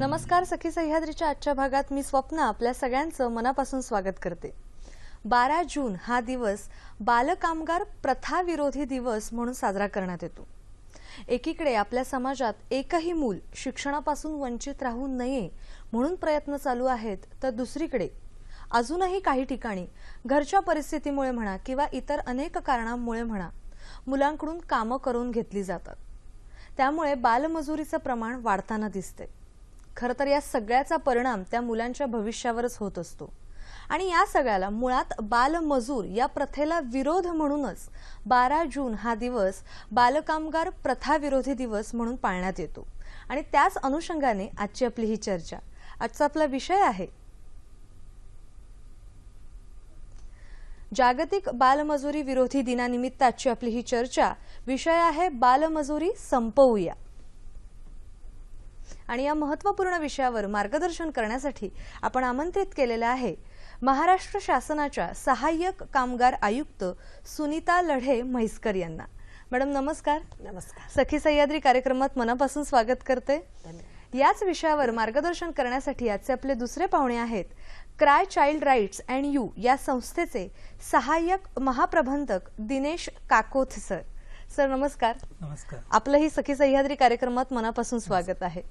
नमस्कार. सखी सह्याद्रीच्या आजच्या भागात मी स्वप्ना आपल्या सगळ्यांचं मनापासून स्वागत करते. 12 जून हा दिवस बालकामगार प्रथा विरोधी दिवस म्हणून साजरा करण्यात येतो. एकीकडे आपल्या समाजात एकही मूल शिक्षणापासून वंचित राहू नये म्हणून प्रयत्न चालू आहेत, तर दुसरीकडे अजूनही काही ठिकाणी घरच्या परिस्थितीमुळे म्हणा किंवा इतर अनेक कारणांमुळे म्हणा मुलांकडून कामं करून घेतली जातात. त्यामुळे बालमजुरीचं प्रमाण वाढताना दिसते. खरं तर या सगळ्याचा परिणाम त्या मुलांच्या भविष्यावरच होत असतो आणि या सगळ्याला मुळात बालमजूर या प्रथेला विरोध म्हणूनच 12 जून हा दिवस बालकामगार प्रथा विरोधी दिवस म्हणून पाळण्यात येतो. आणि त्याच अनुषंगाने आजची आपली ही चर्चा. आजचा आपला विषय आहे जागतिक बालमजुरी विरोधी दिनानिमित्त आजची आपली ही चर्चा. विषय आहे बालमजुरी संपवूया. आणि या महत्त्वपूर्ण विषयावर मार्गदर्शन करण्यासाठी आपण आमंत्रित केलेले आहे महाराष्ट्र शासनाच्या सहाय्यक कामगार आयुक्त सुनीता लढे म्हैसकर यांना. मॅडम नमस्कार. नमस्कार. सखी सह्याद्री कार्यक्रमात मनापासून स्वागत करते. याच विषयावर मार्गदर्शन करण्यासाठी आजचे आपले दुसरे पाहुणे आहेत cry child rights and you या संस्थेचे सहाय्यक महाप्रबंधक दिनेश काकोथ सर. सर नमस्कार. नमस्कार. आपलं ही सखी सह्याद्री कार्यक्रमात मनापासून स्वागत आहे.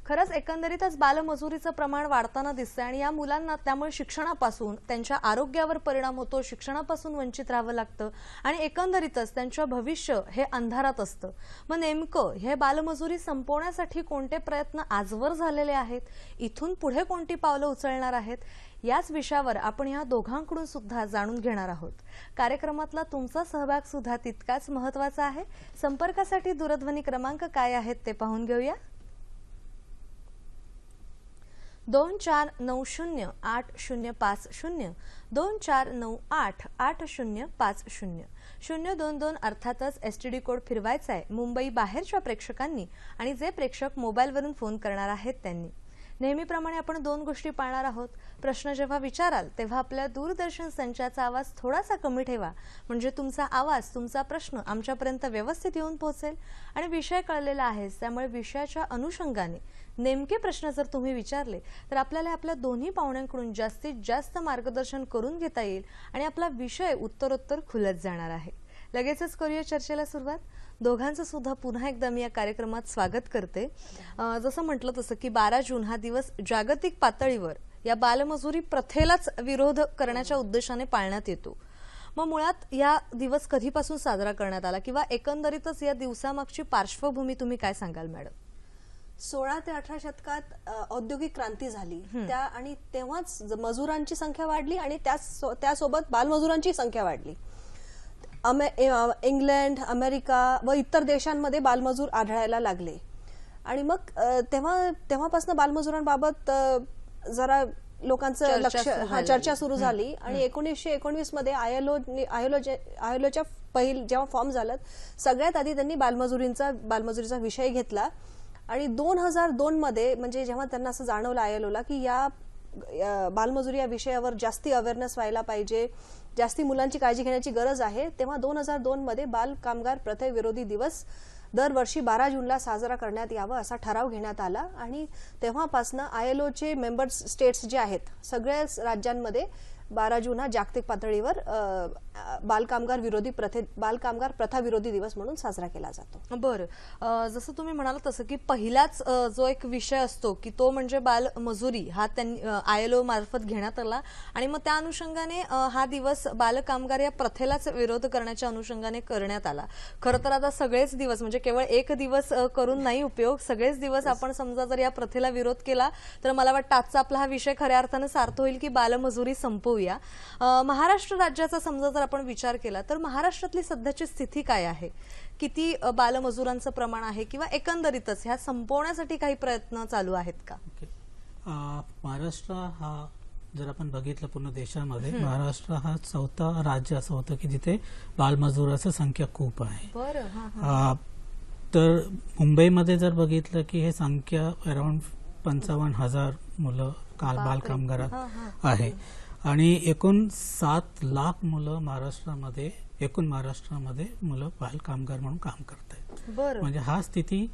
खरंच एकंदरीतच बालमजुरीचं प्रमाण वाढताना दिसतंय आणि या मुलांना त्यामुळे शिक्षणापासून त्यांच्या आरोग्यावर परिणाम होतो, शिक्षणापासून वंचित राहावं लागतं आणि एकंदरीतच त्यांचं भविष्य हे अंधारात असतं. मग नेमकं हे बालमजुरी संपवण्यासाठी कोणते प्रयत्न आजवर झालेले आहेत, इथून पुढे कोणती पावलं उचलणार आहेत, याच विषयावर आपण या दोघांकडून सुद्धा जाणून घेणार आहोत. कार्यक्रमातला तुमचा सहभाग सुद्धा तितकाच महत्त्वाचा आहे. संपर्कासाठी दूरध्वनी क्रमांक काय आहेत ते पाहून घेऊया. 24908050 24988050 022 अर्थातच STD कोड फिरवायचा आहे मुंबई बाहेरच्या प्रेक्षकांनी आणि जे प्रेक्षक मोबाईलवरून फोन करणार आहेत त्यांनी. नेहमीप्रमाणे आपण दोन गोष्टी पाळणार आहोत. प्रश्न जेव्हा विचाराल तेव्हा आपल्या दूरदर्शन संचाचा आवाज थोडासा कमी ठेवा, म्हणजे तुमचा आवाज तुमचा प्रश्न आमच्यापर्यंत व्यवस्थित येऊन पोहोचेल. आणि विषय कळलेला आहे त्यामुळे विषयाच्या अनुषंगाने नेमके प्रश्न जर तुम्ही विचारले तर आपल्याला आपल्या दोन्ही पाहुण्यांकडून जास्तीत जास्त मार्गदर्शन करून घेता येईल आणि आपला विषय उत्तरोत्तर खुलत जाणार आहे. लगेचच करूया चर्चेला सुरुवात. दोघांचं सुद्धा पुन्हा एकदा मी या कार्यक्रमात स्वागत करते. जसं म्हटलं तसं की 12 जून हा दिवस जागतिक पातळीवर या बालमजुरी प्रथेलाच विरोध करण्याच्या उद्देशाने पाळण्यात येतो. मग मुळात या दिवस कधीपासून साजरा करण्यात आला किंवा एकंदरीतच या दिवसामागची पार्श्वभूमी तुम्ही काय सांगाल मॅडम? 16 ते 18 शतकात औद्योगिक क्रांती झाली त्या आणि तेव्हाच मजुरांची संख्या वाढली आणि त्यासोबत बालमजुरांची संख्या वाढली. इंग्लंड, अमेरिका व इतर देशांमध्ये बालमजूर आढळायला लागले आणि मग तेव्हापासून बालमजुरांबाबत जरा लोकांचं चर्चा सुरू झाली आणि 1919 मध्ये आयएलओच्या जेव्हा फॉर्म झालं सगळ्यात आधी त्यांनी बालमजुरीचा विषय घेतला आणि 2002 मध्ये म्हणजे जेव्हा त्यांना असं जाणवलं आयएलओला की या बालमजुरी या विषयावर जास्ती अवेअरनेस व्हायला पाहिजे, जास्ती मुलांची काळजी घेण्याची गरज आहे, तेव्हा 2002 मध्ये बाल कामगार प्रथे विरोधी दिवस दरवर्षी 12 जूनला साजरा करण्यात यावा असा ठराव घेण्यात आला आणि तेव्हापासून आयएलओचे मेंबर स्टेट्स जे आहेत सगळ्याच राज्यांमध्ये 12 जून हा जागतिक पातळीवर बालकामगार प्रथा विरोधी दिवस म्हणून साजरा केला जातो. बरं, जसं तुम्ही म्हणाला तसं की पहिलाच जो एक विषय असतो की तो म्हणजे बालमजुरी हा त्यांनी आयएलओ मार्फत घेण्यात आला आणि मग त्या अनुषंगाने हा दिवस बालकामगार या प्रथेलाच विरोध करण्याच्या अनुषंगाने करण्यात आला. खरं तर आता सगळेच दिवस म्हणजे केवळ एक दिवस करून नाही उपयोग, सगळेच दिवस आपण समजा जर या प्रथेला विरोध केला तर मला वाटतं आजचा आपला हा विषय खऱ्या अर्थानं सार्थ होईल की बालमजुरी संपवू. महाराष्ट्र राज्याचा समजा जर आपण विचार केला तर महाराष्ट्रातली सध्याची स्थिती काय आहे, किती बालमजुरांचं प्रमाण आहे किंवा एकंदरीतच ह्या संपवण्यासाठी काही प्रयत्न चालू आहेत का? महाराष्ट्र हा जर आपण बघितलं पूर्ण देशामध्ये महाराष्ट्र हा चौथा राज्य असं होतं की जिथे बालमजुराची संख्या खूप आहे. तर मुंबईमध्ये जर बघितलं की हे संख्या अराउंड 55,000 मुलं बालकामगारात आहे आणि एकूण 7 लाख मुलं महाराष्ट्रामध्ये मुलं बाल कामगार म्हणून काम करत आहेत. म्हणजे हा स्थिती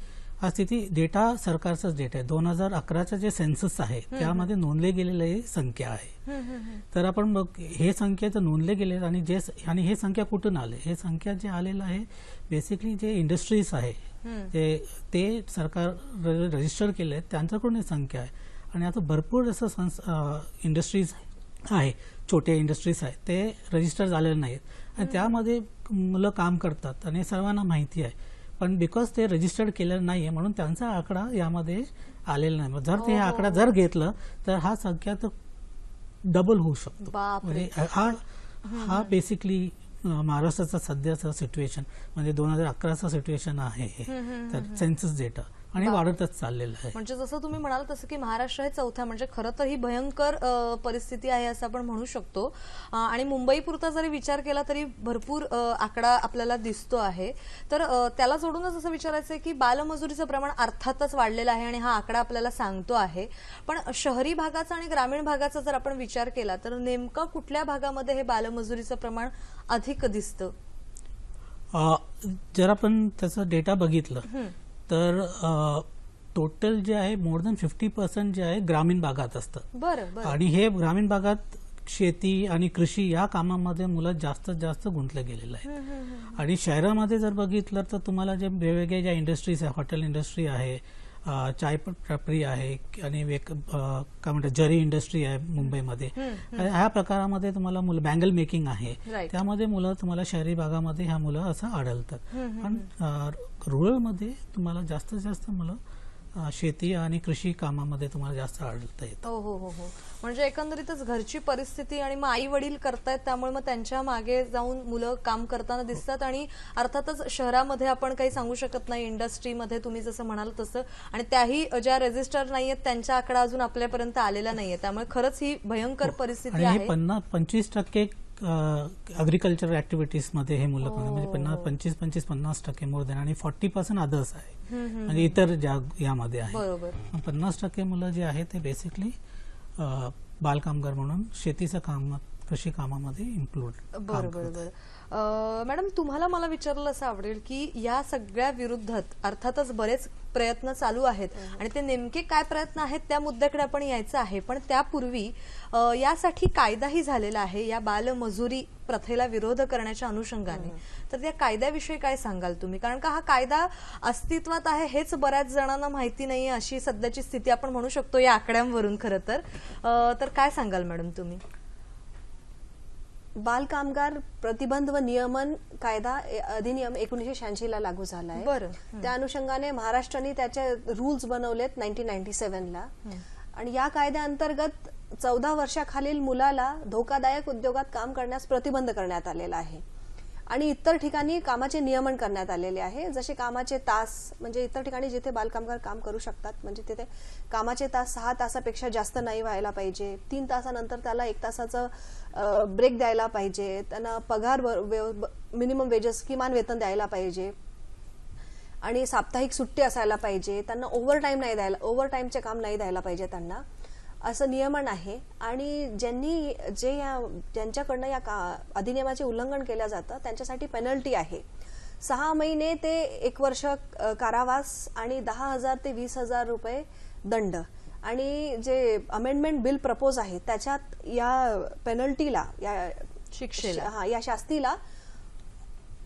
हा स्थिती डेटा सरकारचाच डेटा आहे. 2011चं जे सेन्सस आहे त्यामध्ये नोंदले गेलेले ही संख्या आहे. तर आपण बघ हे संख्या तर नोंदले गेले आणि हे संख्या कुठून आले? हे संख्या जे आलेलं आहे बेसिकली जे इंडस्ट्रीज आहे ते सरकार रजिस्टर केले आहेत त्यांच्याकडून ही संख्या आहे. आणि आता भरपूर असं इंडस्ट्रीज आहे, छोटे इंडस्ट्रीज आहेत ते रजिस्टर झालेले नाहीत आणि त्यामध्ये मुलं काम करतात आणि सर्वांना माहिती आहे. पण बिकॉज ते रजिस्टर्ड केलेलं नाहीये म्हणून त्यांचा आकडा यामध्ये आलेला नाही. जर ते आकडा जर घेतलं तर हा संख्या तर डबल होऊ शकतो. म्हणजे हा बेसिकली महाराष्ट्राचा सध्याचा सिच्युएशन म्हणजे 2011चा सिच्युएशन आहे हे तर सेन्सस डेटा आणि वाढतच चाललेलं आहे. म्हणजे जसं तुम्ही म्हणाल तसं की महाराष्ट्र हे चौथ्या म्हणजे खरं तर ही भयंकर परिस्थिती आहे असं आपण म्हणू शकतो. आणि मुंबई पुरता जरी विचार केला तरी भरपूर आकडा आपल्याला दिसतो आहे. तर त्याला जोडूनच असं विचारायचं आहे की बालमजुरीचं प्रमाण अर्थातच वाढलेलं आहे आणि हा आकडा आपल्याला सांगतो आहे. पण शहरी भागाचा आणि ग्रामीण भागाचा जर आपण विचार केला तर नेमका कुठल्या भागामध्ये हे बालमजुरीचं प्रमाण अधिक दिसतं? जर आपण त्याचा डेटा बघितलं तर टोटल जे आहे मोर दॅन 50% जे आहे ग्रामीण भागात असतं. बरं. आणि हे ग्रामीण भागात शेती आणि कृषी या कामामध्ये मुलं जास्तीत जास्त गुंतले गेलेलं आहे. आणि शहरामध्ये जर बघितलं तर तुम्हाला जे वेगवेगळे ज्या इंडस्ट्रीज आहे, हॉटेल इंडस्ट्री आहे, चाय टपरी आहे आणि काय म्हणतात जरी इंडस्ट्री आहे मुंबईमध्ये, ह्या प्रकारामध्ये तुम्हाला मुलं बँगल मेकिंग आहे त्यामध्ये मुलं तुम्हाला शहरी भागामध्ये ह्या मुलं असं आढळतात. पण रुरलमध्ये तुम्हाला जास्तीत जास्त मुलं शेती आणि कृषी कामामध्ये तुम्हाला जास्त आढळता येतं. हो. म्हणजे एकंदरीतच घरची परिस्थिती आणि मग आई वडील करतायत त्यामुळे मग त्यांच्या मागे जाऊन मुलं काम करताना दिसतात. आणि अर्थातच शहरामध्ये आपण काही सांगू शकत नाही, इंडस्ट्रीमध्ये तुम्ही जसं म्हणाल तसं, आणि त्याही ज्या रजिस्टर नाहीयेत त्यांचा आकडा अजून आपल्यापर्यंत आलेला नाहीये. त्यामुळे खरंच ही भयंकर परिस्थिती आहे. 25% अग्रिकल्चर ऍक्टिव्हिटीज मध्ये हे मुलं म्हणजे 25-50% मोर दॅन आणि 40% अदर्स आहे म्हणजे इतर यामध्ये आहे. 50% मुलं जे आहे ते बेसिकली बालकामगार म्हणून शेतीचं काम कृषी कामामध्ये इन्क्लूड. बरोबर. मॅडम तुम्हाला मला विचारलं असं आवडेल की या सगळ्या विरुद्धात अर्थातच बरेच प्रयत्न चालू आहेत आणि ते नेमके काय प्रयत्न आहेत त्या मुद्द्याकडे आपण यायचं आहे. पण त्यापूर्वी यासाठी कायदाही झालेला आहे या बालमजुरी प्रथेला विरोध करण्याच्या अनुषंगाने. तर त्या कायद्याविषयी काय सांगाल तुम्ही? कारण का हा कायदा अस्तित्वात आहे हेच बऱ्याच जणांना माहिती नाहीये अशी सध्याची स्थिती आपण म्हणू शकतो या आकड्यांवरून खरं तर काय सांगाल मॅडम तुम्ही? बालकामगार प्रतिबंध व नियमन कायदा अधिनियम 1986 ला लागू झाला आहे. त्या अनुषंगाने महाराष्ट्राने त्याचे रूल्स बनवलेत 1997 ला. आणि या कायद्याअंतर्गत 14 वर्षाखालील मुलाला धोकादायक उद्योगात काम करण्यास प्रतिबंध करण्यात आलेला आहे. आणि इतर ठिकाणी कामाचे नियमन करण्यात आलेले आहे. जसे कामाचे तास म्हणजे इतर ठिकाणी जिथे बालकामगार काम करू शकतात म्हणजे तिथे कामाचे तास 6 तासापेक्षा जास्त नाही व्हायला पाहिजे. 3 तासानंतर त्याला 1 तासाचं ब्रेक द्यायला पाहिजे. त्यांना पगार मिनिमम वेजेस किमान वेतन द्यायला पाहिजे. आणि साप्ताहिक सुट्टी असायला पाहिजे. त्यांना ओव्हरटाईमचे काम नाही द्यायला पाहिजे त्यांना, असं नियमन आहे. आणि ज्यांच्याकडनं या अधिनियमाचे उल्लंघन केलं जातं त्यांच्यासाठी पेनल्टी आहे. 6 महिने ते 1 वर्ष कारावास आणि 10,000 ते 20,000 रुपये दंड. आणि जे अमेंडमेंट बिल प्रपोज आहे त्याच्यात या पेनल्टीला या शास्तीला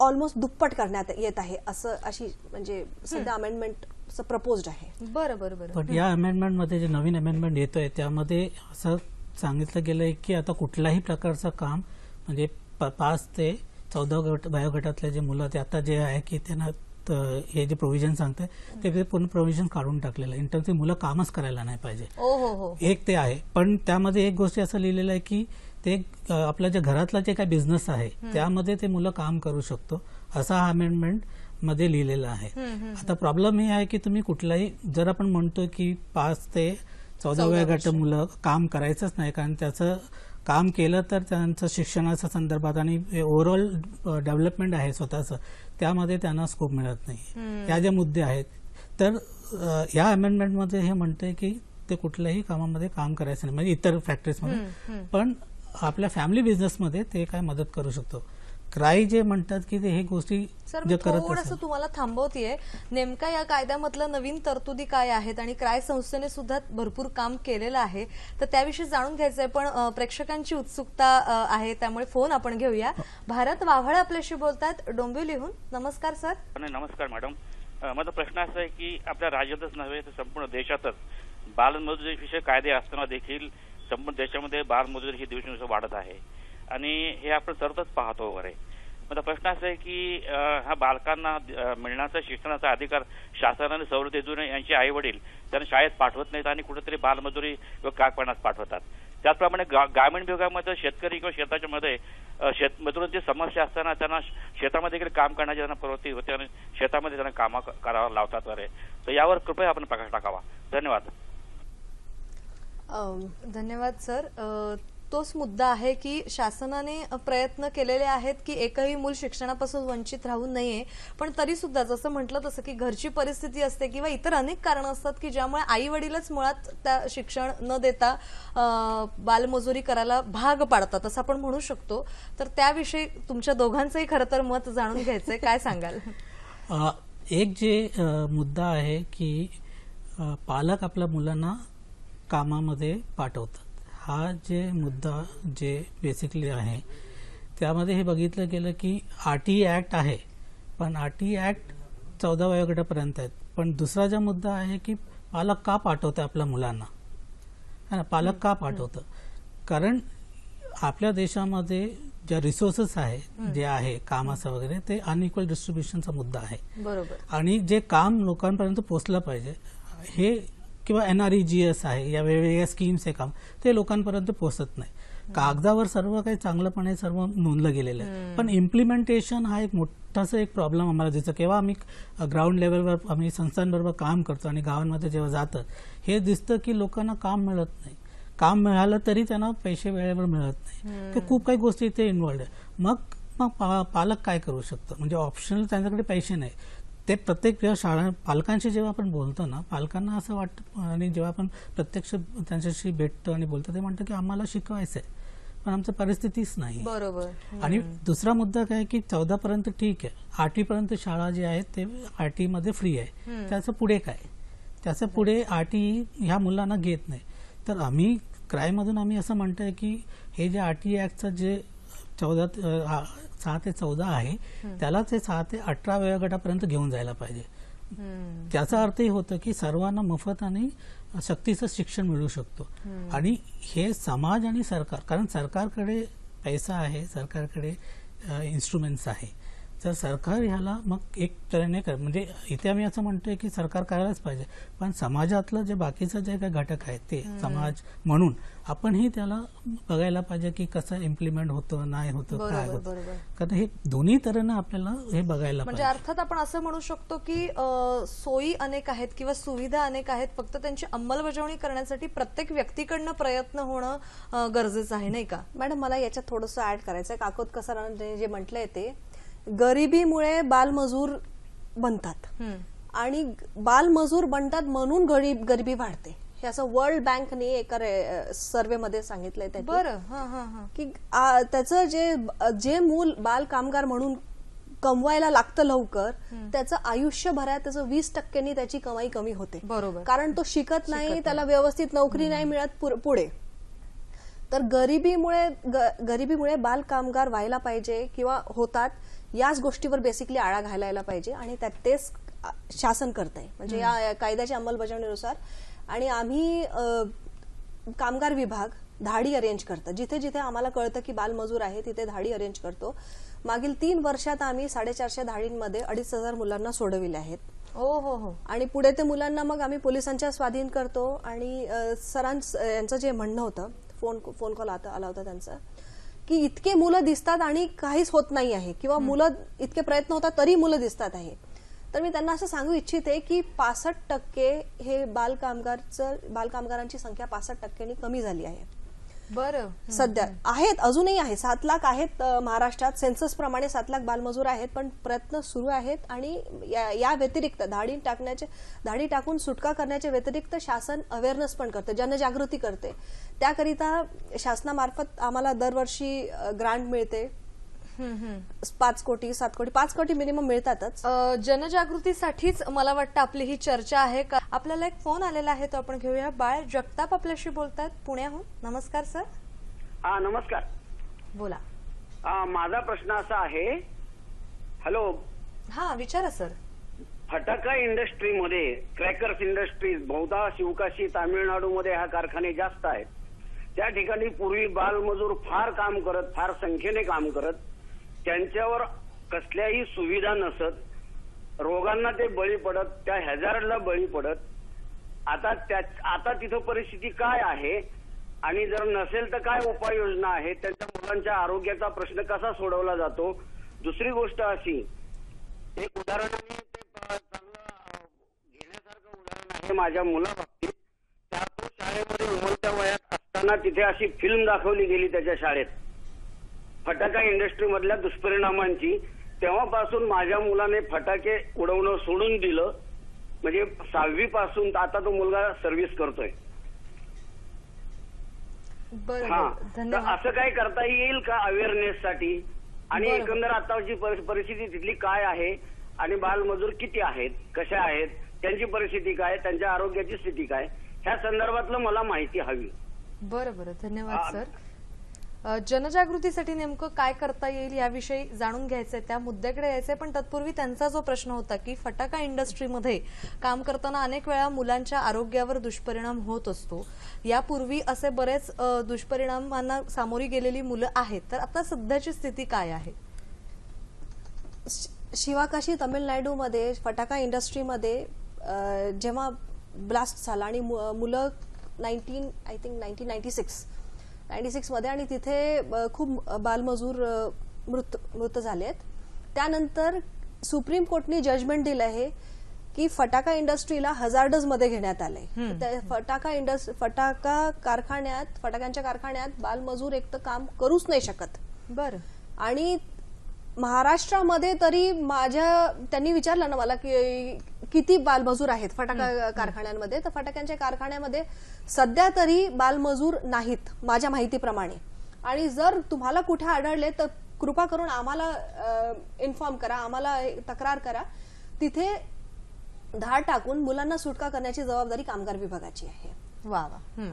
ऑलमोस्ट दुप्पट करण्यात येत आहे अशी म्हणजे सध्या अमेंडमेंट प्रपोज्ड आहे. बरं. पण या अमेंडमेंट मध्ये जे नवीन अमेंडमेंट येतोय त्यामध्ये असं सांगितलं गेलंय की आता कुठल्याही प्रकारचं काम म्हणजे 5 ते 14 वयोगटातले जे मुलं ते आता जे आहे की त्यांना हे जे प्रोव्हिजन सांगते ते पूर्ण प्रोव्हिजन काढून टाकलेलं आहे. इंटरचे मुलं कामच करायला नाही पाहिजे. एक ते आहे. पण त्यामध्ये एक गोष्ट असं लिहिलेलं आहे की ते आपल्या जे घरातला जे काही बिझनेस आहे त्यामध्ये ते मुलं काम करू शकतो असा हा अमेंडमेंट मध्ये लिहिलेला आहे. आता प्रॉब्लेम हे आहे की तुम्ही कुठलाही जर आपण म्हणतो की 5 ते 14 वयोगट मुलं काम करायचंच नाही कारण त्याचं काम केलं तर त्यांचं शिक्षणाच्या संदर्भात आणि ओव्हरऑल डेव्हलपमेंट आहे स्वतःचं त्यामध्ये त्यांना स्कोप मिळत नाही. या ज्या मुद्दे आहेत तर या अमेंडमेंटमध्ये हे म्हणते की ते कुठल्याही कामामध्ये काम करायचं नाही म्हणजे इतर फॅक्टरीजमध्ये पण आपल्या फॅमिली बिझनेसमध्ये ते काय मदत करू शकतो. क्राय जे म्हणतात की ते हे गोष्टी सर जे मी करत थोडंसं असतात. तुम्हाला थांबवतीये. नेमका या कायद्यामधलं नवीन तरतुदी काय आहेत आणि क्राय संस्थेने सुद्धा भरपूर काम केलेलं आहे, तर त्याविषयी जाणून घ्यायचंय. पण प्रेक्षकांची उत्सुकता आहे, त्यामुळे फोन आपण घेऊया. भारत वाव्हाळे आपल्याशी बोलतात डोंबिवलीहून. नमस्कार सर. नमस्कार मॅडम. माझा प्रश्न असा आहे की आपल्या राज्यातच नव्हे तर संपूर्ण देशातच बालमजुरीविषयी कायदे असताना देखील संपूर्ण देशामध्ये बालमजुरी ही दिवसेंदिवस वाढत आहे आणि हे आपण सततच पाहतो वगैरे. माझा प्रश्न असा आहे की हा बालकांना मिळण्याचा शिक्षणाचा अधिकार शासनाने सवलती देऊन यांचे आई वडील त्यांना शाळेत पाठवत नाहीत आणि कुठेतरी बालमजुरी व कागपणास पाठवतात. त्याचप्रमाणे ग्रामीण विभागामध्ये शेतकरी किंवा शेताच्या मध्ये शेतमजुरांची समस्या असताना त्यांना शेतामध्ये देखील काम करण्याची त्यांना प्रवृत्ती होते आणि शेतामध्ये त्यांना काम करावं लावतात वगैरे. तर यावर कृपया आपण प्रकाश टाकावा. धन्यवाद. धन्यवाद सर. तोच मुद्दा आहे की शासनाने प्रयत्न केलेले आहेत की एकही मूल शिक्षणापासून वंचित राहू नये, पण तरी सुद्धा जसं म्हटलं तसं की घरची परिस्थिती असते किंवा इतर अनेक कारणं असतात की ज्यामुळे आई वडीलच मुळात त्या शिक्षण न देता बालमजुरी करायला भाग पाडतात असं आपण म्हणू शकतो. तर त्याविषयी तुमच्या दोघांचंही खरं तर मत जाणून घ्यायचंय. काय सांगाल? एक जे मुद्दा आहे की पालक आपल्या मुलांना कामामध्ये पाठवतात, हा जे मुद्दा जे बेसिकली आहे त्यामध्ये हे बघितलं गेलं की RTE ऍक्ट आहे, पण RTE ऍक्ट 14 वयोगटापर्यंत आहेत. पण दुसरा जो मुद्दा आहे की पालक का पाठवतं आपल्या मुलांना, है ना, पालक का पाठवतं? कारण आपल्या देशामध्ये ज्या रिसोर्सेस आहे जे आहे कामाचं वगैरे ते अनइक्वल डिस्ट्रीब्युशनचा मुद्दा आहे. बरोबर. आणि जे काम लोकांपर्यंत पोहोचलं पाहिजे हे किंवा NREGS आहे या वेगवेगळ्या स्कीम्स आहे काम ते लोकांपर्यंत पोहोचत नाही. कागदावर सर्व काही चांगलंपणे सर्व नोंदलं गेलेलं आहे, पण इम्प्लिमेंटेशन हा एक मोठासा एक प्रॉब्लेम आम्हाला दिसतो. केव्हा आम्ही ग्राउंड लेवलवर आम्ही संस्थांबरोबर काम करतो आणि गावांमध्ये जेव्हा जातं हे दिसतं की लोकांना काम मिळत नाही. काम मिळालं तरी त्यांना पैसे वेळेवर मिळत नाही. तर खूप काही गोष्टी इथे इन्व्हॉल्ड आहे. मग पालक काय करू शकतो? म्हणजे ऑप्शनल त्यांच्याकडे पैसे नाही. ते प्रत्येक जेव्हा शाळा पालकांशी जेव्हा आपण बोलतो ना, पालकांना असं वाटतं आणि जेव्हा आपण प्रत्यक्ष त्यांच्याशी भेटतो आणि बोलतो ते म्हणतं की आम्हाला शिकवायचं आहे पण आमची परिस्थितीच नाही. बरोबर. आणि दुसरा मुद्दा काय की 14 पर्यंत ठीक आहे, 8वी पर्यंत शाळा जी आहेत ते RTE मध्ये फ्री आहे. त्याचं पुढे काय? त्याचं पुढे RTE ह्या मुलांना घेत नाही. तर आम्ही क्रायमधून आम्ही असं म्हणतोय की हे जे RTE ऍक्टचं जे 6 ते 14 आहे त्याला ते 6 ते 18 वयोगटापर्यंत घेऊन जायला पाहिजे. त्याचा अर्थही होतं की सर्वांना मोफत आणि सक्तीचं शिक्षण मिळू शकतो. आणि हे समाज आणि सरकार, कारण सरकारकडे पैसा आहे, सरकारकडे इन्स्ट्रुमेंट्स आहे, तर सरकार ह्याला मग एक तऱ्हेने म्हणजे इथे आम्ही असं म्हणतोय की सरकार करायलाच पाहिजे, पण समाजातलं जे बाकीचं जे काही घटक आहेत ते समाज म्हणून आपणही त्याला बघायला पाहिजे की कसं इम्प्लिमेंट होतं नाही होतं काय होतं. कारण हे दोन्ही तऱ्हेनं आपल्याला हे बघायला म्हणजे पाहिजे. अर्थात आपण असं म्हणू शकतो की सोयी अनेक आहेत किंवा सुविधा अनेक आहेत, फक्त त्यांची अंमलबजावणी करण्यासाठी प्रत्येक व्यक्तीकडनं प्रयत्न होणं गरजेचं आहे, नाही का मॅडम? मला याच्यात थोडंसं ऍड करायचंय. काकोदकर जे म्हटलंय ते गरिबीमुळे बालमजूर बनतात आणि बालमजूर बनतात म्हणून गरिबी वाढते. हे असं वर्ल्ड बँकने एका सर्वे मध्ये सांगितलंय की त्याचं जे मूल बाल कामगार म्हणून कमवायला लागतं लवकर, त्याचं आयुष्यभरात त्याचं 20% त्याची कमाई कमी होते. बरोबर. कारण तो शिकत नाही, त्याला व्यवस्थित नोकरी नाही मिळत पुढे. तर गरिबीमुळे बाल कामगार व्हायला पाहिजे किंवा होतात याच गोष्टीवर बेसिकली आळा घालायला पाहिजे आणि तेच शासन करतंय म्हणजे या कायद्याच्या अंमलबजावणीनुसार. आणि आम्ही कामगार विभाग धाडी अरेंज करतं, जिथे जिथे आम्हाला कळतं की बालमजूर आहे तिथे धाडी अरेंज करतो. मागील 3 वर्षात आम्ही 450 धाडींमध्ये 2500 मुलांना सोडविले आहेत. हो. आणि पुढे ते मुलांना मग आम्ही पोलिसांच्या स्वाधीन करतो. आणि यांचं जे म्हणणं होतं, फोन कॉल आला होता त्यांचा, की इतके मुलं दिसतात आणि काहीच होत नाही आहे किंवा मुलं इतके प्रयत्न होतात तरी मुलं दिसतात आहे. तर मी त्यांना असं सांगू इच्छिते की 65% हे बालकामगारांची संख्या 65% कमी झाली आहे. बरं. सध्या आहेत, अजूनही आहे, 7 लाख आहेत महाराष्ट्रात. सेन्सस प्रमाणे 7 लाख बालमजूर आहेत, पण प्रयत्न सुरू आहेत. आणि या व्यतिरिक्त धाडी टाकून सुटका करण्याच्या व्यतिरिक्त शासन अवेअरनेस पण करते, जनजागृती करते. त्याकरिता शासनामार्फत आम्हाला दरवर्षी ग्रांट मिळते 5 कोटी 7 कोटी 5 कोटी मिनिमम मिळतातच. जनजागृतीसाठीच मला वाटतं आपली ही चर्चा आहे. का आपल्याला एक फोन आलेला आहे तो आपण घेऊया. बाळ जगताप आपल्याशी बोलतात पुण्याहून. नमस्कार सर. हा नमस्कार. बोला. माझा प्रश्न असा आहे. हॅलो. हा विचारा सर. फटाका इंडस्ट्रीमध्ये क्रॅकर्स इंडस्ट्रीज बहुधा शिवकाशी तामिळनाडूमध्ये हा कारखाने जास्त आहेत. त्या ठिकाणी पूर्वी बालमजूर फार काम करत, फार संख्येने काम करत, त्यांच्यावर कसल्याही सुविधा नसत, रोगांना ते बळी पडत, त्या हॅझार्डला बळी पडत. आता तिथं परिस्थिती काय आहे आणि जर नसेल तर काय उपाययोजना आहे, त्यांच्या मुलांच्या आरोग्याचा प्रश्न कसा सोडवला जातो. दुसरी गोष्ट अशी, एक उदाहरणाने चांगलं घेण्यासारखं उदाहरण आहे माझ्या मुलाबाबतीत. तो शाळेमध्ये उमलत्या वयात असताना तिथे अशी फिल्म दाखवली गेली त्याच्या शाळेत फटाका इंडस्ट्री मधल्या दुष्परिणामांची. तेव्हापासून माझ्या मुलाने फटाके उडवणं सोडून दिलं. म्हणजे 6वी पासून आता तो मुलगा सर्व्हिस करतोय. हा, तर असं काय करता येईल का अवेअरनेस साठी? आणि एकंदर आताची परिस्थिती तिथली काय आहे आणि बालमजूर किती आहेत, कशा आहेत, त्यांची परिस्थिती काय, त्यांच्या आरोग्याची स्थिती काय, ह्या संदर्भातलं मला माहिती हवी. बरं धन्यवाद सर. जनजागृतीसाठी नेमकं काय करता येईल याविषयी जाणून घ्यायचंय, त्या मुद्द्याकडे यायचंय. पण तत्पूर्वी त्यांचा जो प्रश्न होता की फटाका इंडस्ट्रीमध्ये काम करताना अनेक वेळा मुलांच्या आरोग्यावर दुष्परिणाम होत असतो. यापूर्वी असे बरेच दुष्परिणामांना सामोरी गेलेली मुलं आहेत. तर आता सध्याची स्थिती काय आहे? शिवाकाशी तामिळनाडूमध्ये फटाका इंडस्ट्रीमध्ये जेव्हा ब्लास्ट झाला आणि मुलं 1996 मध्ये आणि तिथे खूप बालमजूर मृत झालेत. त्यानंतर सुप्रीम कोर्टने जजमेंट दिलं आहे की फटाका इंडस्ट्रीला हजार्डस मध्ये घेण्यात आलंय. फटाक्यांच्या कारखान्यात बालमजूर एक तर काम करूच नाही शकत. बरं. आणि महाराष्ट्रामध्ये तरी त्यांनी विचारलं ना मला की किती बालमजूर आहेत फटाका कारखान्यांमध्ये, तर फटाक्यांच्या कारखान्यामध्ये सध्या तरी बालमजूर नाहीत माझ्या माहितीप्रमाणे. आणि जर तुम्हाला कुठे आढळले तर कृपा करून आम्हाला इन्फॉर्म करा, आम्हाला तक्रार करा. तिथे धाड टाकून मुलांना सुटका करण्याची जबाबदारी कामगार विभागाची आहे. वा.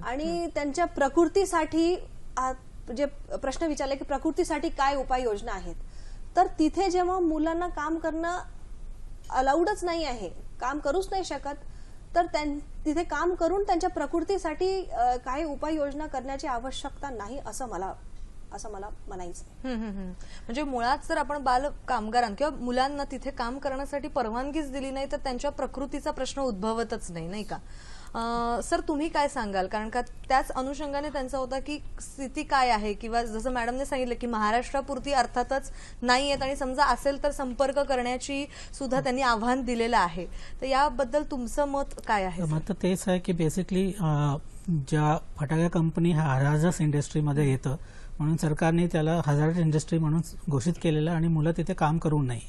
आणि त्यांच्या प्रकृतीसाठी जे प्रश्न विचारले की प्रकृतीसाठी काय उपाययोजना आहेत, तर तिथे जेव्हा मुलांना काम करणं अलाउडच नाही आहे, काम करूच नाही शकत, तर तिथे काम करून त्यांच्या प्रकृतीसाठी काही उपाययोजना करण्याची आवश्यकता नाही असं मला म्हणायचं. म्हणजे मुळात जर आपण बाल कामगारांना किंवा मुलांना तिथे काम करण्यासाठी परवानगीच दिली नाही तर त्यांच्या प्रकृतीचा प्रश्न उद्भवतच नाही का? सर तुम्ही काय सांगाल? कारण का त्याच अनुषंगाने त्यांचा होता की स्थिती काय आहे, किंवा जसं मॅडमने सांगितलं की महाराष्ट्रापुरती अर्थातच नाही आहेत आणि समजा असेल तर संपर्क करण्याची सुद्धा त्यांनी आव्हान दिलेलं आहे. तर याबद्दल तुमचं मत काय आहे? मत तेच आहे की बेसिकली ज्या फटाका कंपनी हा हजार्डस इंडस्ट्रीमध्ये येतं म्हणून सरकारने त्याला हजार्डस इंडस्ट्री म्हणून घोषित केलेलं आणि मुलं तिथे काम करू नये.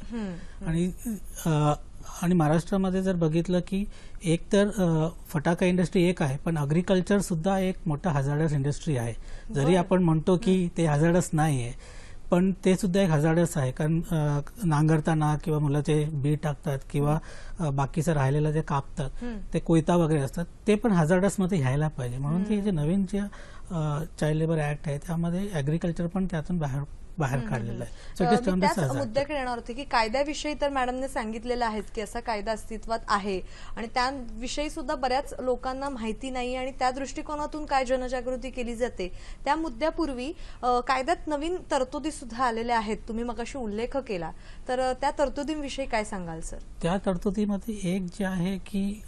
आणि महाराष्ट्रामध्ये जर बघितलं की एक तर फटाका इंडस्ट्री एक आहे, पण अग्रिकल्चर सुद्धा एक मोठा हजार्डस इंडस्ट्री आहे. जरी आपण म्हणतो की ते हजार्डस नाही आहे, पण ते सुद्धा एक हजार्डस आहे. कारण नांगरताना किंवा मुलाचे बी टाकतात किंवा बाकीचं राहिलेलं जे कापतात ते कोयता वगैरे असतात, ते पण हजार्डस मध्ये घ्यायला पाहिजे. म्हणून ते जे नवीन जे चाइल्ड लेबर ऍक्ट आहे त्यामध्ये ऍग्रिकल्चर पण त्यातून बाहेर काढलेलं आहे. त्याच मुद्द्याकडे येणार होते की कायद्याविषयी तर मॅडमने सांगितलेलं आहे की असा कायदा अस्तित्वात आहे आणि त्याविषयी सुद्धा बऱ्याच लोकांना माहिती नाही आणि त्या दृष्टिकोनातून काय जनजागृती केली जाते त्या मुद्द्यापूर्वी कायद्यात नवीन तरतुदी सुद्धा आलेल्या आहेत. तुम्ही मगाशी उल्लेख केला, तर त्या तरतुदींविषयी काय सांगाल सर? त्या तरतुदीमध्ये एक जे आहे की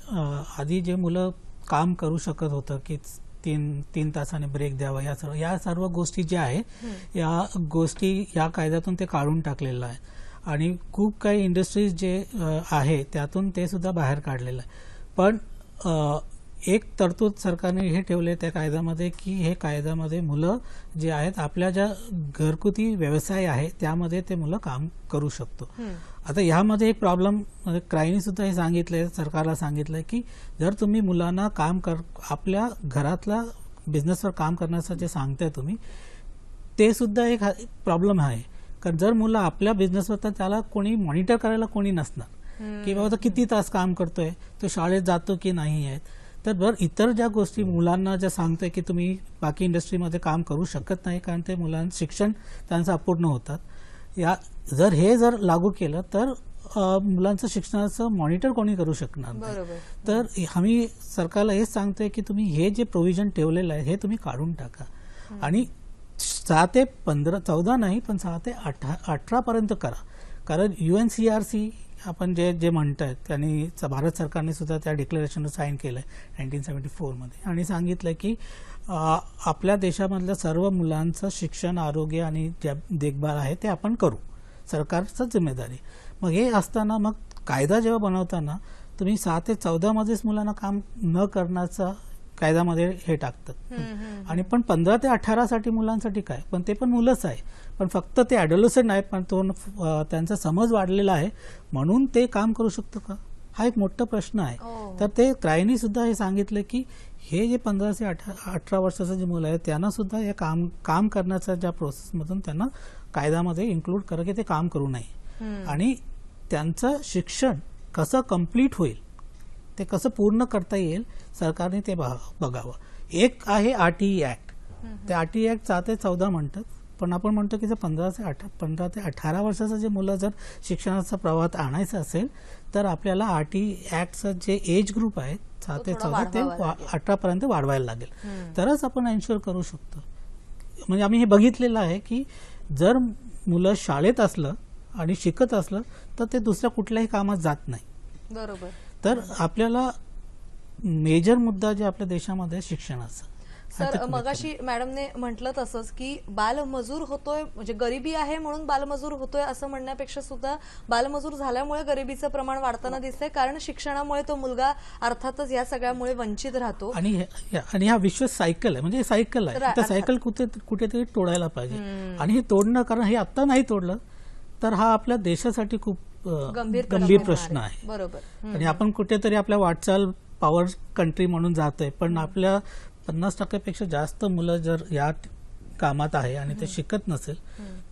आधी जे मुलं काम करू शकत होतं की 3 तासाने ब्रेक द्यावा, या सर्व गोष्टी ज्या आहेत या गोष्टी या कायद्यातून ते काढून टाकलेलं आहे. आणि खूप काही इंडस्ट्रीज जे आहे त्यातून ते सुद्धा बाहेर काढलेलं आहे. पण एक तरतूद सरकारने हे ठेवले त्या कायद्यामध्ये की हे कायद्यामध्ये मुलं जे आहेत आपल्या ज्या घरगुती व्यवसाय आहे त्यामध्ये ते मुलं काम करू शकतो. आता यामध्ये एक प्रॉब्लेम क्राईनी सुद्धा हे सांगितलंय, सरकारला सांगितलंय की जर तुम्ही मुलांना आपल्या घरातल्या बिझनेसवर काम करण्याचं जे सांगताय तुम्ही, ते सुद्धा एक प्रॉब्लेम आहे. कारण जर मुलं आपल्या बिझनेसवर, तर त्याला कोणी मॉनिटर करायला कोणी नसणार की बाबा तो किती तास काम करतोय, तो शाळेत जातो की नाही आहेत. तर बरं, इतर ज्या गोष्टी मुलांना ज्या सांगतोय की तुम्ही बाकी इंडस्ट्रीमध्ये काम करू शकत नाही कारण ते मुलांचं शिक्षण त्यांचं अपूर्ण होतात, जर हे लागू केलं तर मुलांचं शिक्षणाचं मॉनिटर कोणी करू शकणार नाही. तर आम्ही सरकारला हेच सांगतोय की तुम्ही हे जे प्रोव्हिजन ठेवलेलं आहे हे तुम्ही काढून टाका आणि 6 ते 14 नाही पण 6 ते 18 पर्यंत करा. कारण UNCRC आपण जे म्हणतायत त्यांनी भारत सरकारने सुद्धा त्या डिक्लेरेशनवर साईन केलंय 1974 मध्ये आणि सांगितलंय की आपल्या देशामधल्या सर्व मुलांचं शिक्षण, आरोग्य आणि जे देखभाल आहे ते आपण करू, सरकारचं जिम्मेदारी. मग हे असताना मग कायदा जेव्हा बनवताना तुम्ही 6 ते 14 मध्येच मुलांना काम न करण्याचा कायद्यामध्ये हे टाकतात आणि पण 15 ते 18 साठी मुलांसाठी काय, पण ते पण मुलंच आहे, पण फक्त ते ॲडोलसंट आहेत पण त्यांचा समज वाढलेला आहे म्हणून ते काम करू शकतो का, हा एक मोठा प्रश्न आहे. तर ते क्रायनी सुद्धा हे सांगितलं की हे जे 15 ते 18 वर्षाचं जे मुलं आहे त्यांना सुद्धा या काम करण्याच्या ज्या प्रोसेसमधून त्यांना कायद्यामध्ये इन्क्लूड करा की ते काम करू नये आणि त्यांचं शिक्षण कसं कम्प्लीट होईल, ते कसं पूर्ण करता येईल सरकारने ते बघावं. एक आहे RTE ऍक्ट, ते RTE ऍक्ट 6 ते 14 म्हणतात, पण आपण म्हणतो की जर 15 ते 18 वर्षाचं जे मुलं जर शिक्षणाचा प्रवाहात आणायचं असेल तर आपल्याला RTE ऍक्टचं जे एज ग्रुप आहे 6 ते 14 ते 18 पर्यंत वाढवायला लागेल, तरच आपण एन्श्योर करू शकतो. म्हणजे आम्ही हे बघितलेलं आहे की जर मुलं शाळेत असलं आणि शिकत असलं तर ते दुसऱ्या कुठल्याही कामात जात नाही. बरोबर. तर आपल्याला मेजर मुद्दा जे आपल्या देशामध्ये शिक्षणाचा. सर, मगाशी मॅडमने म्हटलं तसंच की बालमजूर होतोय म्हणजे गरिबी आहे म्हणून बालमजूर होतोय असं म्हणण्यापेक्षा सुद्धा बालमजूर झाल्यामुळे गरिबीचं प्रमाण वाढताना दिसतंय, कारण शिक्षणामुळे तो मुलगा अर्थातच या सगळ्यामुळे वंचित राहतो. आणि हा विश्व सायकल आहे, म्हणजे सायकल आहे, त्या सायकल कुठेतरी तोडायला पाहिजे आणि हे तोडणं, कारण हे आता नाही तोडलं तर हा आपल्या देशासाठी खूप गंभीर प्रश्न आहे. बरोबर. आणि आपण कुठेतरी आपल्या वाटचाल पॉवर कंट्री म्हणून जातोय, पण आपल्या 50% जास्त मुलं जर या कामात आहे आणि ते शिकत नसेल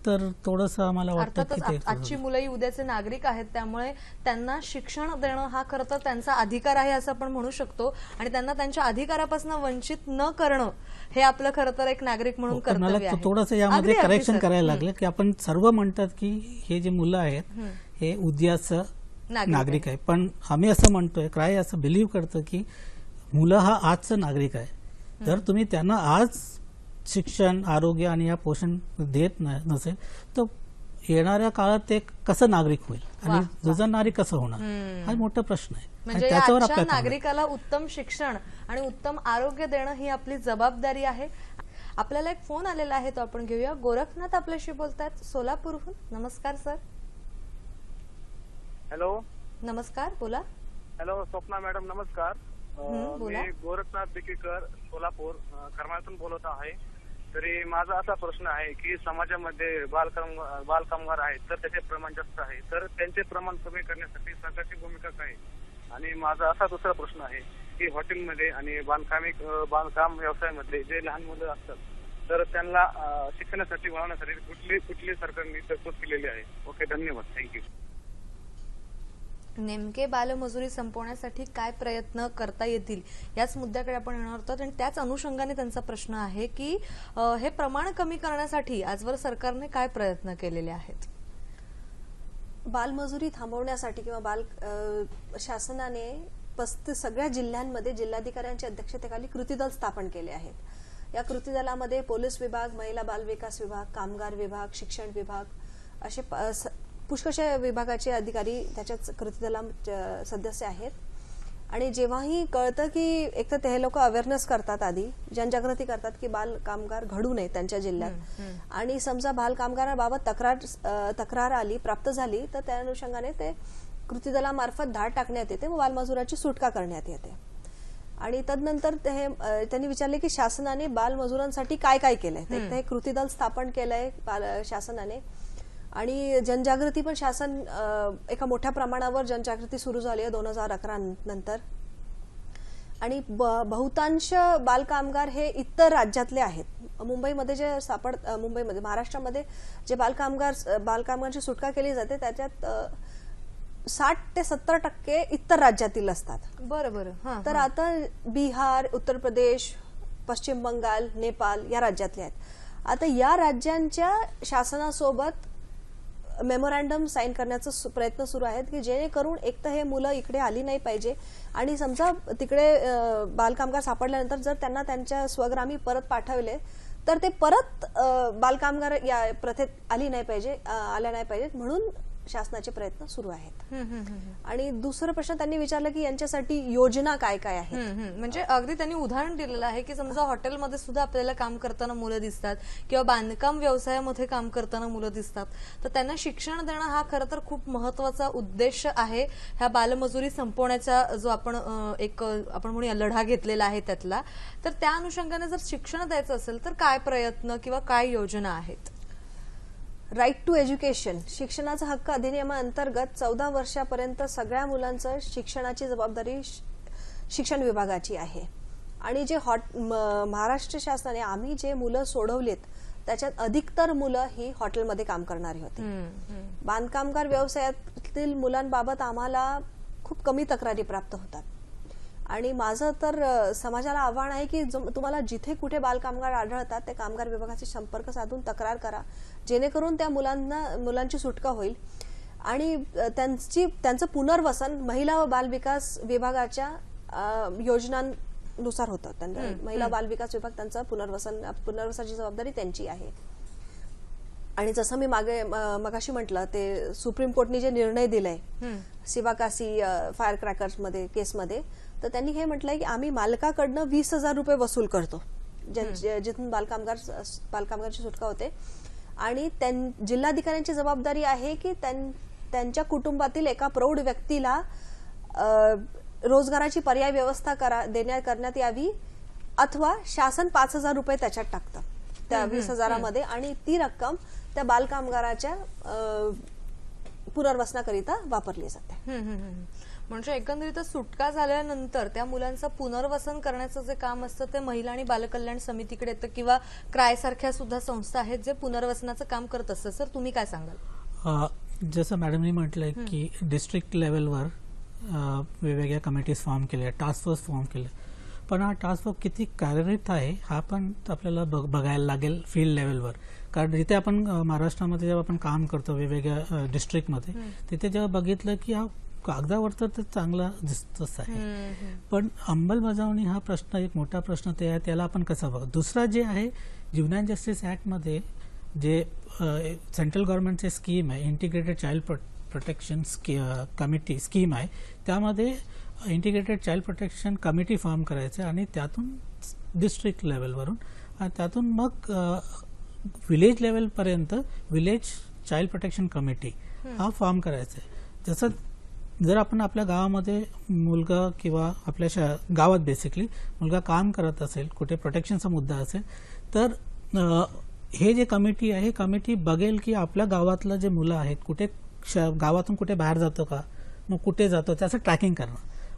तर थोडंसं आम्हाला वाटतं की ते आजची मुलंही उद्याचे नागरिक आहेत, त्यामुळे त्यांना शिक्षण देणं हा खरं तर त्यांचा अधिकार आहे असं आपण म्हणू शकतो आणि त्यांना त्यांच्या अधिकारापासून वंचित न करणं हे आपलं खरं तर एक नागरिक म्हणून कर्तव्य आहे. थोडंसं यामध्ये करेक्शन करायला लागलं की आपण सर्व म्हणतात की हे जे मुलं आहेत हे उद्याचं नागरिक आहे, पण आम्ही असं म्हणतोय, क्राय असं बिलीव्ह करतं की मुलं हा आजचं नागरिक आहे. जर तुम्ही त्यांना आज शिक्षण, आरोग्य आणि या पोषण देत नसेल तर येणाऱ्या काळात ते कसं नागरिक होईल आणि जुजन नागरिक कसं होणार, हा मोठा प्रश्न आहे. म्हणजे आजच्या नागरिकाला उत्तम शिक्षण आणि उत्तम आरोग्य देणं ही आपली जबाबदारी आहे. आपल्याला एक फोन आलेला आहे, तो आपण घेऊया. गोरखनाथ आपल्याशी बोलतायत सोलापूरहून. नमस्कार सर. हॅलो. नमस्कार, बोला. हॅलो स्वप्ना मॅडम, नमस्कार. बोला. मी गोरखनाथ बिकेकर, सोलापूर करमाळ्यातून बोलत आहे. तरी माझा असा प्रश्न आहे की समाजामध्ये बालकामगार आहेत तर त्याचे प्रमाण जास्त आहे, तर त्यांचे प्रमाण कमी करण्यासाठी सरकारची भूमिका काय? आणि माझा असा दुसरा प्रश्न आहे की हॉटेलमध्ये आणि बांधकाम व्यवसायामध्ये जे लहान मुलं असतात तर त्यांना शिक्षणासाठी वळवण्यासाठी कुठली सरकारने तरतूद केलेली आहे? ओके, धन्यवाद, थँक्यू. नेमके बालमजुरी संपवण्यासाठी काय प्रयत्न करता येतील याच मुद्द्याकडे आपण येणार आहोत आणि त्याच अनुषंगाने त्यांचा प्रश्न आहे की हे प्रमाण कमी करण्यासाठी आजवर सरकारने काय प्रयत्न केलेले आहेत? बालमजुरी थांबवण्यासाठी किंवा शासनाने सगळ्या जिल्ह्यांमध्ये जिल्हाधिकाऱ्यांच्या अध्यक्षतेखाली कृती दल स्थापन केले आहेत. या कृती दलामध्ये पोलीस विभाग, महिला बाल विकास विभाग, कामगार विभाग, शिक्षण विभाग असे पुष्कळशा विभागाचे अधिकारी त्याच्यात कृती दलात सदस्य आहेत. आणि जेव्हाही कळतं की एक तर ते लोक अवेअरनेस करतात, आधी जनजागृती करतात की बाल कामगार घडू नये त्यांच्या जिल्ह्यात, आणि समजा बाल कामगाराबाबत तक्रार आली, प्राप्त झाली तर त्या अनुषंगाने ते कृती दलामार्फत धाड टाकण्यात येते व बालमजुराची सुटका करण्यात येते. आणि तदनंतर त्यांनी विचारले की शासनाने बालमजुरांसाठी काय काय केलंय. तर हे कृती दल स्थापन केलंय शासनाने आणि जनजागृती पण शासन एका मोठ्या प्रमाणावर जनजागृती सुरू झाली आहे 2011 नंतर. आणि बहुतांश बालकामगार हे इतर राज्यातले आहेत, मुंबईमध्ये जे मुंबईमध्ये महाराष्ट्रामध्ये जे बालकामगारची सुटका केली जाते त्याच्यात 60 ते 70% इतर राज्यातील असतात. बरं. तर आता बिहार, उत्तर प्रदेश, पश्चिम बंगाल, नेपाळ या राज्यातले आहेत. आता या राज्यांच्या शासनासोबत मेमोरँडम साईन करण्याचा प्रयत्न सुरू आहेत की जेणेकरून एक तर हे मुलं इकडे आली नाही पाहिजे आणि समजा तिकडे बालकामगार सापडल्यानंतर जर त्यांना त्यांच्या स्वग्रामी परत पाठवले तर ते परत बालकामगार या प्रथेत आल्या नाही पाहिजेत म्हणून शासनाचे प्रयत्न सुरू आहेत. आणि दुसरा प्रश्न त्यांनी विचारला की यांच्यासाठी योजना काय काय आहेत. म्हणजे अगदी त्यांनी उदाहरण दिलेलं आहे की समजा हॉटेलमध्ये सुद्धा आपल्याला काम करताना मुलं दिसतात किंवा बांधकाम व्यवसायामध्ये काम करताना मुलं दिसतात, तर त्यांना शिक्षण देणं हा खरं तर खूप महत्वाचा उद्देश आहे ह्या बालमजुरी संपवण्याचा जो आपण म्हणूया लढा घेतलेला आहे त्यातला. तर त्या अनुषंगाने जर शिक्षण द्यायचं असेल तर काय प्रयत्न किंवा काय योजना आहेत. राईट टू एज्युकेशन शिक्षणाचा हक्क अधिनियमाअंतर्गत 14 वर्षापर्यंत सगळ्या मुलांचं शिक्षणाची जबाबदारी शिक्षण विभागाची आहे. आणि जे महाराष्ट्र शासनाने आम्ही जे मुलं सोडवलेत त्याच्यात अधिकतर मुलं ही हॉटेलमध्ये काम करणारी होती. बांधकामगार व्यवसायातील मुलांबाबत आम्हाला खूप कमी तक्रारी प्राप्त होतात. आणि माझं तर समाजाला आव्हान आहे की तुम्हाला जिथे कुठे बालकामगार आढळतात त्या कामगार विभागाशी संपर्क साधून तक्रार करा जेणेकरून त्या मुलांची सुटका होईल आणि त्यांचं पुनर्वसन महिला व बाल विकास विभागाच्या योजनांनुसार होतं. महिला बाल विकास विभाग त्यांचं पुनर्वसनाची जबाबदारी त्यांची आहे. आणि जसं मी मगाशी म्हटलं ते सुप्रीम कोर्टने जे निर्णय दिलाय सिवाकासी फायर क्रॅकर्स केसमध्ये, तर त्यांनी हे म्हटलंय की आम्ही मालकाकडनं 20,000 रुपये वसूल करतो जिथून बालकामगारची सुटका होते. आणि जिल्हाधिकाऱ्यांची जबाबदारी आहे की त्यांच्या कुटुंबातील एका प्रौढ व्यक्तीला रोजगाराची पर्याय व्यवस्था करण्यात यावी अथवा शासन 5,000 रुपये त्याच्यात टाकतं त्या 20,000मध्ये आणि ती रक्कम त्या बालकामगाराच्या पुनर्वसनाकरिता वापरली जाते. म्हणजे एकंदरीत सुटका झाल्यानंतर त्या मुलांचं पुनर्वसन करण्याचं जे काम असतं ते महिला आणि बालकल्याण समितीकडे येतं किंवा क्राय सारख्या सुद्धा संस्था आहेत जे पुनर्वसनाचं काम करत असतात. सर तुम्ही काय सांगाल. जसं मॅडमनी म्हटलंय की डिस्ट्रिक्ट लेवलवर वेगवेगळ्या कमिटीज फॉर्म केल्या, टास्क फोर्स फॉर्म केले, पण हा टास्क फोर्स किती कार्यरत आहे हा पण आपल्याला बघायला लागेल फील्ड लेवलवर. कारण जिथे आपण महाराष्ट्रामध्ये जेव्हा आपण काम करतो वेगवेगळ्या डिस्ट्रिक्टमध्ये तिथे जेव्हा बघितलं की हा कागदावर तर ते चांगला दिसतच आहे, पण अंमलबजावणी हा प्रश्न एक मोठा प्रश्न ते आहे, त्याला आपण कसं बघू. दुसरा जे आहे ज्युनियर जस्टिस ऍक्टमध्ये जे सेंट्रल गव्हर्नमेंटचे स्कीम आहे integrated child protection committee scheme आहे, त्यामध्ये integrated child protection committee form करायचं आणि त्यातून डिस्ट्रिक्ट लेवलवरून आणि त्यातून मग विलेज लेवलपर्यंत विलेज चाइल्ड प्रोटेक्शन कमिटी हा फॉर्म करायचा आहे. जसं जर आपण आपल्या गावामध्ये मुलगा किंवा आपल्या गावात बेसिकली मुलगा काम करत असेल, कुठे प्रोटेक्शनचा मुद्दा असेल, तर हे जे कमिटी आहे कमिटी बघेल की आपल्या गावातलं जे मुलं आहेत कुठे गावातून कुठे बाहेर जातो का, मग कुठे जातो त्याचं ट्रॅकिंग करणं.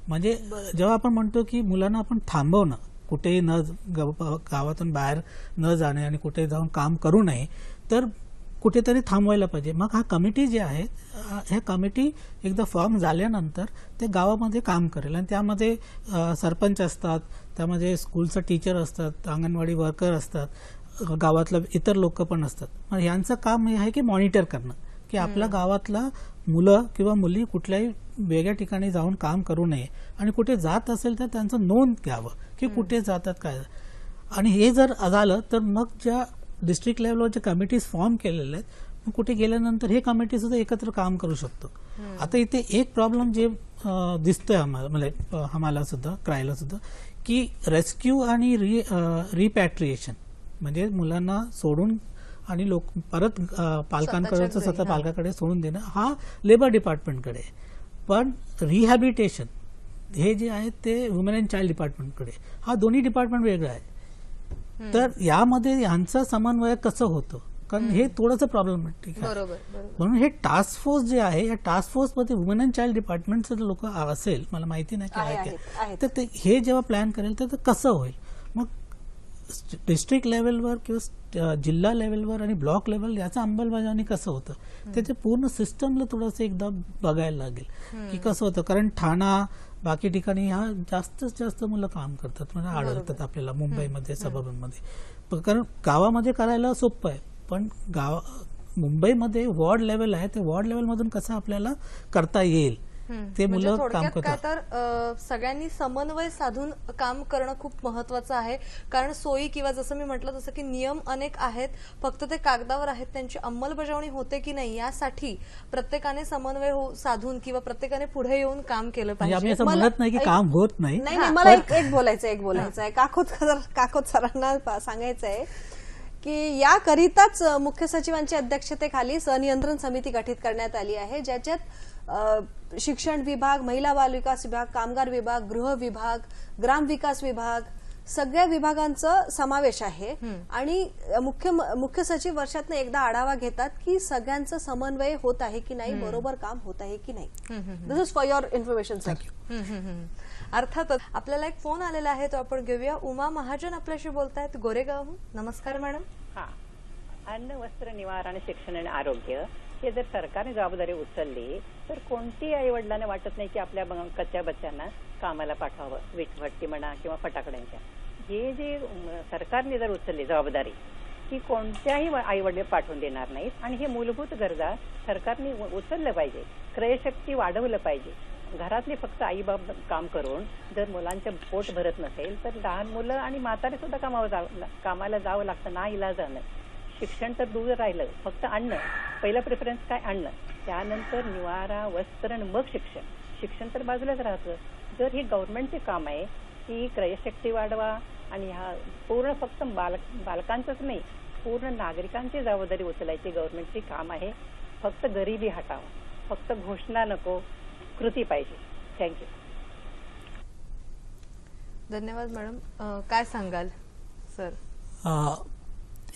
म्हणजे जेव्हा आपण म्हणतो की मुलांना आपण थांबवणं कुठेही गावातून बाहेर न जाणे आणि कुठे जाऊन काम करू नये तर कुठेतरी थांबवायला पाहिजे. मग हा कमिटी जे आहे ह्या कमिटी एकदा फॉर्म झाल्यानंतर ते गावामध्ये काम करेल आणि त्यामध्ये सरपंच असतात, त्यामध्ये स्कूलचं टीचर असतात, अंगणवाडी वर्कर असतात, गावातलं इतर लोक पण असतात. मग यांचं काम हे आहे की मॉनिटर करणं की आपल्या गावातला मुलं किंवा मुली कुठल्याही वेगळ्या ठिकाणी जाऊन काम करू नये आणि कुठे जात असेल तर त्यांचं नोंद घ्यावं की कुठे जातात काय. आणि हे जर झालं तर मग ज्या डिस्ट्रिक्ट लेवलवर जे कमिटीज फॉर्म केलेले आहेत मग कुठे गेल्यानंतर हे कमिटी सुद्धा एकत्र काम करू शकतो. आता इथे एक प्रॉब्लेम जे दिसतोय आम्हाला सुद्धा क्रायला सुद्धा की रेस्क्यू आणि रिपॅट्रिएशन म्हणजे मुलांना सोडून आणि लोक परत पालकांकडे स्वतः पालकाकडे सोडून देणं हा लेबर डिपार्टमेंटकडे, पण रिहॅबिलिटेशन हे जे आहे ते वुमेन अँड चाइल्ड डिपार्टमेंटकडे, हा दोन्ही डिपार्टमेंट वेगळं आहे. तर यामध्ये यांचं समन्वय कसं होतं कारण हे थोडंसं प्रॉब्लेमॅटिक आहे. म्हणून हे टास्क फोर्स जे आहे या टास्क फोर्समध्ये वुमेन अँड चाइल्ड डिपार्टमेंटचं लोक असेल, मला माहिती नाही की आहे, तर ते हे जेव्हा प्लॅन करेल तर कसं होईल. मग डिस्ट्रिक्ट लेवलवर किंवा जिल्हा लेवलवर आणि ब्लॉक लेवल याचं अंमलबजावणी कसं होतं त्याचे पूर्ण सिस्टमला थोडंसं एकदा बघायला लागेल की कसं होतं. कारण ठाणा बाकी ठिकाणी ह्या जास्तीत जास्त मुलं काम करतात म्हणजे आढळतात आपल्याला मुंबईमध्ये सबअर्बनमध्ये. कारण गावामध्ये करायला सोपं आहे पण मुंबईमध्ये वॉर्ड लेवल आहे ते वॉर्ड लेवलमधून कसं आपल्याला करता येईल ते म्हणजे मुलं काम थोडक्यात काय करतात. तर सगळ्यांनी समन्वय साधून काम करणं खूप महत्वाचं आहे. कारण सोयी किंवा जसं मी म्हटलं तसं की नियम अनेक आहेत, फक्त ते कागदावर आहेत, त्यांची अंमलबजावणी होते की नाही यासाठी प्रत्येकाने समन्वय साधून किंवा प्रत्येकाने पुढे येऊन काम केलं म्हणजे आम्ही पाहिजे. असं म्हणत नाही की काम होत नाही. नाही मला एक बोलायचं आहे काकोत सरांना सांगायचं आहे की याकरिताच मुख्य सचिवांच्या अध्यक्षतेखाली संनियंत्रण समिती गठीत करण्यात आली आहे, ज्याच्यात शिक्षण विभाग, महिला बाल विकास विभाग, कामगार विभाग, गृह विभाग, ग्रामविकास विभाग सगळ्या विभागांचा समावेश आहे. आणि मुख्य सचिव वर्षातनं एकदा आढावा घेतात की सगळ्यांचं समन्वय होत आहे की नाही, बरोबर काम होत आहे की नाही. This is for your information sir. अर्थातच आपल्याला एक फोन आलेला आहे तो आपण घेऊया. उमा महाजन आपल्याशी बोलतायत गोरेगावहून. नमस्कार मॅडम. हा, अन्न, वस्त्र, निवारा आणि शिक्षण आणि आरोग्य हे जर सरकारने जबाबदारी उचलली तर कोणती आई वडिलांना वाटत नाही की आपल्या कच्च्या बच्चांना कामाला पाठवावं, वीटभट्टी म्हणा किंवा फटाकड्यांच्या. हे जे सरकारने जर उचलली जबाबदारी की कोणत्याही आई वडील पाठवून देणार नाहीत आणि हे मूलभूत गरजा सरकारने उचललं पाहिजे. क्रयशक्ती वाढवलं पाहिजे. घरातले फक्त आई बाप काम करून जर मुलांचं पोट भरत नसेल तर लहान मुलं आणि म्हातारे सुद्धा कामाला जावं लागतं ना इलाजानं. शिक्षण तर दूर राहिलं, फक्त अन्न पहिला प्रेफरन्स काय अन्न, त्यानंतर निवारा, वस्त्र आणि मग शिक्षण तर बाजूलाच राहतं. जर हे गव्हर्नमेंटचे काम आहे की क्रयशक्ती वाढवा आणि हा पूर्ण फक्त बालकांचंच नाही पूर्ण नागरिकांची जबाबदारी उचलायची गव्हर्नमेंटचे काम आहे. फक्त गरिबी हटावा, फक्त घोषणा नको, कृती पाहिजे. थँक्यू. धन्यवाद मॅडम. काय सांगाल सर?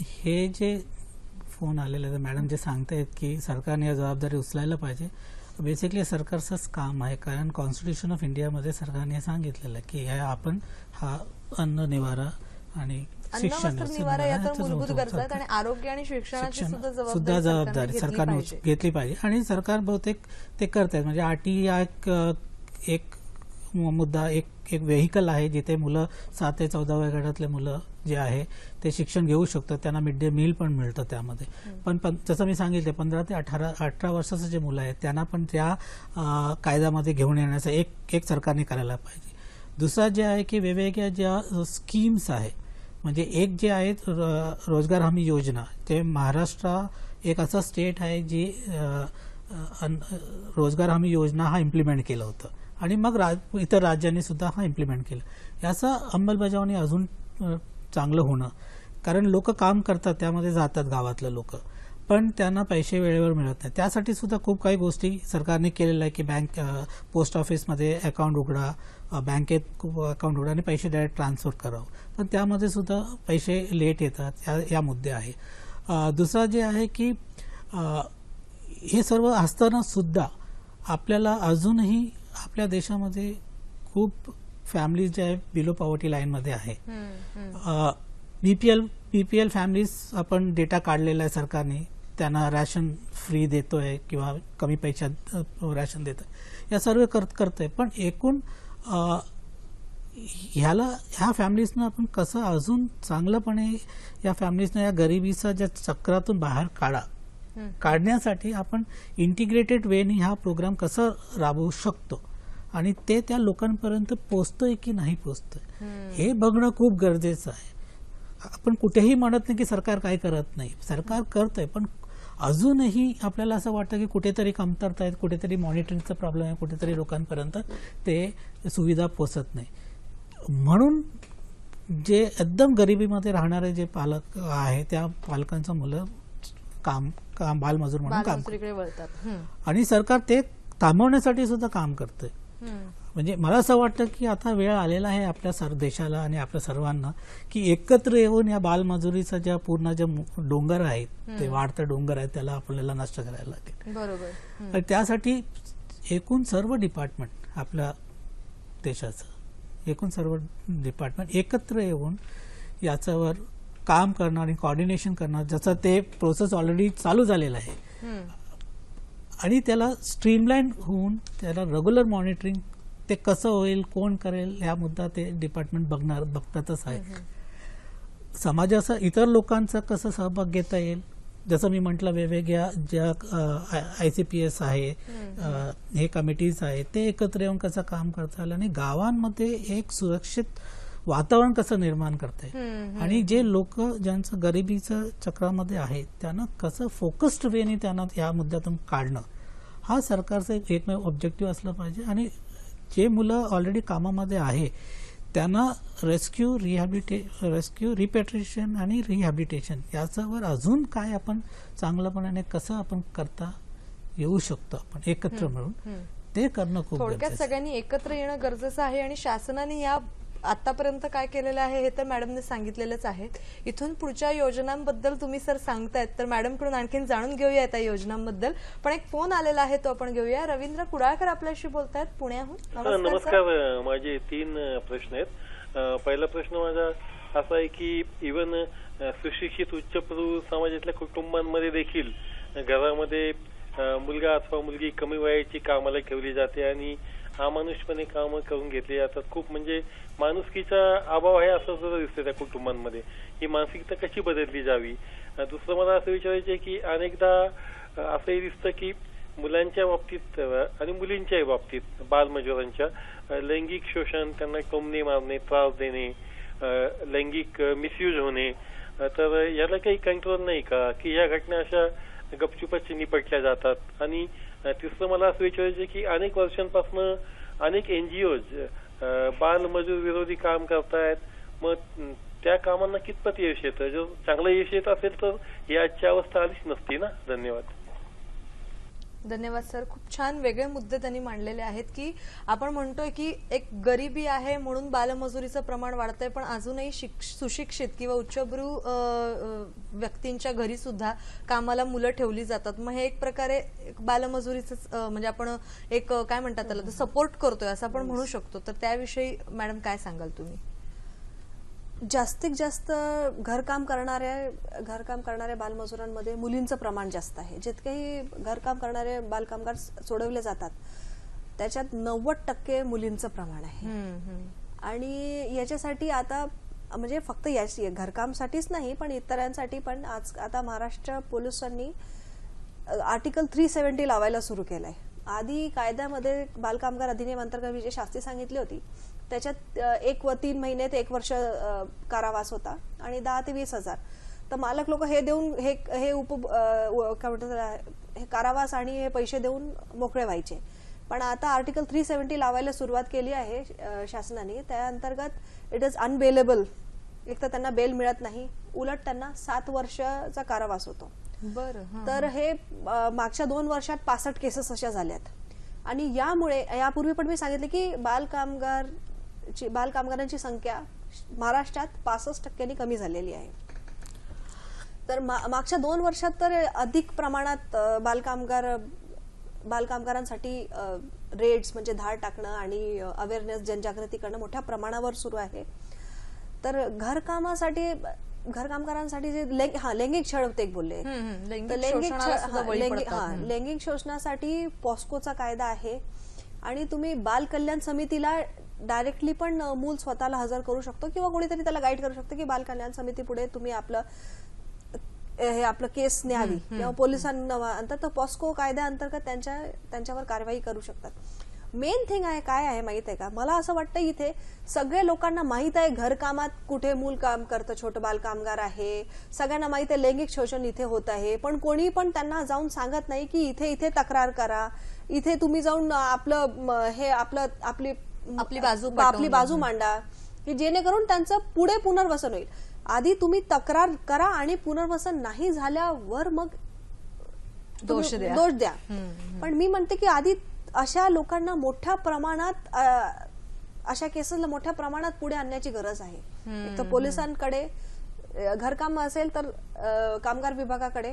हे जे फोन आलेले आहेत मॅडम जे सांगतायत की सरकारने या जबाबदारी उचलायला पाहिजे, बेसिकली सरकारचंच काम आहे. कारण कॉन्स्टिट्यूशन ऑफ इंडियामध्ये सरकारने सांगितलेलं आहे की आपण हा अन्न, निवारा आणि शिक्षण निवारा या तर मूलभूत गरजा आहेत आणि आरोग्य आणि शिक्षणाची सुद्धा जबाबदारी सरकारने घेतली पाहिजे आणि सरकार बहुतेक ते करत आहेत. म्हणजे आरटी हा एक मुद्दा एक व्हेकल आहे जिथे मुलं 7 ते 14 वयोगटातले मुलं जे आहे ते शिक्षण घेऊ शकतात. त्यांना मिड डे मील पण मिळतं त्यामध्ये. पण जसं मी सांगितलं 15 ते 18 वर्षाचे जे मुलं आहेत त्यांना पण त्या कायद्यामध्ये घेऊन येण्याचं एक सरकारने करायला पाहिजे. दुसरा जे आहे की वेगवेगळ्या ज्या स्कीम्स आहे म्हणजे एक जे आहे रोजगार हमी योजना, ते महाराष्ट्र एक असं स्टेट आहे जी रोजगार हमी योजना हा इम्प्लिमेंट केलं होतं आणि मग इतर राज्यांनी सुद्धा हा इम्प्लिमेंट केलं. याचा अंमलबजावणी अजून चांगलं होणं, कारण लोक काम करतात त्यामध्ये जातात गावातले लोक पण त्यांना पैसे वेळेवर मिळत नाही. त्यासाठी सुद्धा खूप काही गोष्टी सरकारने केलेल्या आहे की पोस्ट ऑफिसमध्ये अकाउंट उघडा, बँकेत अकाउंट उघडा आणि पैसे डायरेक्ट ट्रान्सफर करावं, पण त्यामध्ये सुद्धा पैसे लेट येतात. या मुद्दे आहे. दुसरा जे आहे की हे सर्व असताना सुद्धा आपल्याला अजूनही आपल्या देशामध्ये खूप फॅमिलीज जे आहे बिलो पॉवर्टी लाईनमध्ये आहे. बीपीएल फॅमिलीज आपण डेटा काढलेला आहे सरकारने, त्यांना रॅशन फ्री देतोय किंवा कमी पैशात रॅशन देतोय, या सर्व करतोय. पण एकूण ह्या फॅमिलीजना आपण कसं अजून चांगलंपणे या फॅमिलीजना या गरिबीचा ज्या चक्रातून बाहेर काढण्यासाठी आपण इंटिग्रेटेड वेने हा प्रोग्राम कसा राबवू शकतो आणि ते त्या लोकांपर्यंत पोहोचतोय की नाही पोहोचतोय हे बघणं खूप गरजेचं आहे. आपण कुठेही म्हणत नाही की सरकार काय करत नाही, सरकार करतंय, पण अजूनही आपल्याला असं वाटतं की कुठेतरी कमतरता आहेत, कुठेतरी मॉनिटरिंगचा प्रॉब्लेम आहे, कुठेतरी लोकांपर्यंत ते सुविधा पोहोचत नाही. म्हणून जे एकदम गरिबीमध्ये राहणारे जे पालक आहे त्या पालकांचं मुलं बालमजूर म्हणून काम करतात आणि सरकार ते थांबवण्यासाठी सुद्धा काम करतंय. म्हणजे मला असं वाटतं की आता वेळ आलेला आहे आपल्या देशाला आणि आपल्या सर्वांना की एकत्र येऊन या बालमजुरीचा ज्या पूर्ण जे डोंगर आहेत ते वाढतं डोंगर आहे त्याला आपल्याला नष्ट करायला लागेल. बरोबर. त्यासाठी एकूण सर्व डिपार्टमेंट आपल्या देशाचं एकूण सर्व डिपार्टमेंट एकत्र येऊन याच्यावर काम करणं आणि कोऑर्डिनेशन करणं, जसं ते प्रोसेस ऑलरेडी चालू झालेलं आहे आणि त्याला स्ट्रीमलाईन होऊन त्याला रेग्युलर मॉनिटरिंग ते कसं होईल, कोण करेल, ह्या मुद्दा ते डिपार्टमेंट बघतातच आहे. समाजाचा इतर लोकांचा कसं सहभाग घेता येईल, जसं मी म्हटलं वेगवेगळ्या ज्या ICPS आहे, हे कमिटीज आहेत, ते एकत्र येऊन कसं काम करता येईल आणि गावांमध्ये एक सुरक्षित वातावरण कसं निर्माण करता येईल आणि जे लोक ज्यांचं गरिबीचं चक्रामध्ये आहेत त्यांना कसं फोकस्ड वेने त्यांना या मुद्द्यातून काढणं, हा सरकारचा एकमेव ऑब्जेक्टिव्ह असलं पाहिजे. आणि जे मुलं ऑलरेडी कामामध्ये आहे त्यांना रेस्क्यू, रिपॅट्रिएशन आणि रिहॅबिलिटेशन याच्यावर अजून काय आपण चांगल्यापणाने कसं आपण करता येऊ शकतो, आपण एकत्र मिळून ते करणं खूप थोडक्यात सगळ्यांनी एकत्र येणं गरजेचं आहे. आणि शासनाने या आतापर्यंत काय केलेलं आहे हे तर मॅडमने सांगितलेलंच आहे. इथून पुढच्या योजनांबद्दल तुम्ही सर सांगतायत तर मॅडमकडून आणखीन जाणून घेऊया त्या योजनांबद्दल. पण एक फोन आलेला आहे तो आपण घेऊया. रवींद्र कुडाळकर आपल्याशी बोलतायत पुण्याहून. नमस्कार. माझे 3 प्रश्न आहेत. पहिला प्रश्न माझा असा आहे की इव्हन सुशिक्षित उच्चभ्रू समाजातल्या कुटुंबांमध्ये देखील घरामध्ये मुलगा अथवा मुलगी कमी वयाची कामाला ठेवली जाते आणि अमानुषपणे कामं करून घेतली जातात. खूप म्हणजे माणुसकीचा अभाव आहे असं सुद्धा दिसतं त्या कुटुंबांमध्ये. ही मानसिकता कशी बदलली जावी. दुसरं मला असं विचारायचं आहे की अनेकदा असंही दिसतं की मुलांच्या बाबतीत आणि मुलींच्याही बाबतीत बालमजुरांच्या लैंगिक शोषण, त्यांना टोमणे मारणे, त्रास देणे, लैंगिक मिसयूज होणे, तर याला काही कंट्रोल नाही का की या घटना अशा गपचुपच निपटल्या जातात. आणि तिसरं मला असं विचारायचं की अनेक वर्षांपासून अनेक NGOज बालमजूर विरोधी काम करतायत. मग त्या कामांना कितपत यश येतं. जर चांगलं यश येत असेल तर ही आजची अवस्था आलीच नसती ना. धन्यवाद. धन्यवाद सर. खूप छान वेगळे मुद्दे त्यांनी मांडलेले आहेत की आपण म्हणतोय की एक गरिबी आहे म्हणून बालमजुरीचं प्रमाण वाढतंय, पण अजूनही सुशिक्षित किंवा उच्चभ्रू व्यक्तींच्या घरी सुद्धा कामाला मुलं ठेवली जातात. मग हे एक प्रकारे बालमजुरीचं म्हणजे आपण एक काय म्हणतात त्याला सपोर्ट करतोय असं आपण म्हणू शकतो. तर त्याविषयी मॅडम काय सांगाल तुम्ही. जास्तीत जास्त घरकाम करणाऱ्या बालमजुरांमध्ये मुलींचं प्रमाण जास्त आहे. जितकेही घरकाम करणारे बालकामगार सोडवले जातात त्याच्यात 90% मुलींचं प्रमाण आहे. आणि याच्यासाठी आता म्हणजे फक्त घरकामसाठीच नाही पण इतरांसाठी पण आता महाराष्ट्र पोलिसांनी आर्टिकल 370 लावायला सुरू केलंय. आधी कायद्यामध्ये बालकामगार अधिनियम अंतर्गत जी शास्ती सांगितली होती त्याच्यात 1 व 3 महिने ते 1 वर्ष कारावास होता आणि 10 ते 20,000. तर मालक लोक हे देऊन हे काय म्हणतात हे कारावास आणि हे पैसे देऊन मोकळे व्हायचे. पण आता आर्टिकल 370 लावायला सुरुवात केली आहे शासनाने. त्या अंतर्गत इट इज अनबेलेबल. एक तर त्यांना बेल मिळत नाही, उलट त्यांना 7 वर्षाचा कारावास होतो. बरं. तर हे मागच्या 2 वर्षात 65 केसेस अशा झाल्यात. आणि यामुळे यापूर्वी पण मी सांगितले की बालकामगारांची संख्या महाराष्ट्रात 65% कमी झालेली आहे. तर मागच्या 2 वर्षात तर अधिक प्रमाणात बालकामगारांसाठी रेड्स म्हणजे धाड टाकणं आणि अवेअरनेस जनजागृती करणं मोठ्या प्रमाणावर सुरू आहे. तर घरकामगारांसाठी जे लैंगिक छळ होते एक बोलले, लैंगिक शोषणासाठी पॉस्कोचा कायदा आहे. आणि तुम्ही बाल कल्याण समितीला डायरेक्टली पण मूल स्वतःला हजर करू शकतो किंवा कोणीतरी त्याला गाईड करू शकतो की बाल कल्याण समिती पुढे तुम्ही आपलं केस न्यावी किंवा पोलिसांना तर पॉस्को कायद्या अंतर्गत त्यांच्यावर कारवाई करू शकतात. मेन थिंग आहे काय आहे माहित आहे का, मला असं वाटतं इथे सगळे लोकांना माहित आहे घरकामात कुठे मूल काम करतं, छोटं बाल कामगार आहे, सगळ्यांना माहित आहे लैंगिक शोषण इथे होत आहे. पण कोणी पण त्यांना जाऊन सांगत नाही की इथे तक्रार करा, इथे तुम्ही जाऊन आपली बाजू मांडा की जेणेकरून त्यांचं पुढे पुनर्वसन होईल. आधी तुम्ही तक्रार करा आणि पुनर्वसन नाही झाल्यावर मग दोष द्या. पण मी म्हणते की आधी अशा लोकांना मोठ्या प्रमाणात अशा केसेसला मोठ्या प्रमाणात पुढे आणण्याची गरज आहे. एक तर पोलिसांकडे घरकाम असेल तर कामगार विभागाकडे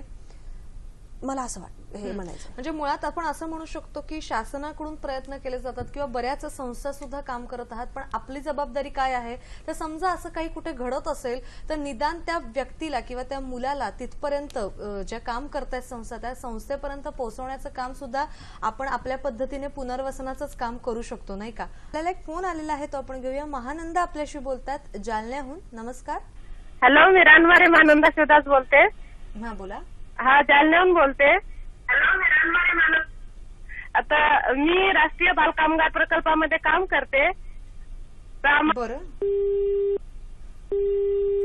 मला असं वाटतं हे म्हणायचं. म्हणजे मुळात आपण असं म्हणू शकतो की शासनाकडून प्रयत्न केले जातात किंवा बऱ्याच संस्था सुद्धा काम करत आहात, पण आपली जबाबदारी काय आहे तर समजा असं काही कुठे घडत असेल तर निदान त्या व्यक्तीला किंवा त्या मुलाला तिथपर्यंत ज्या काम करतायत संस्था त्या संस्थेपर्यंत पोहोचवण्याचं काम सुद्धा आपण आपल्या पद्धतीने पुनर्वसनाचंच काम करू शकतो, नाही का? आपल्याला एक फोन आलेला आहे तो आपण घेऊया. महानंदा आपल्याशी बोलतात जालन्याहून. नमस्कार. हॅलो, मी रानवारे महानंदा शिवदास बोलते. हा बोला. हा, जालन्याहून बोलते. आता मी राष्ट्रीय बालकामगार प्रकल्पामध्ये काम करते. बरं,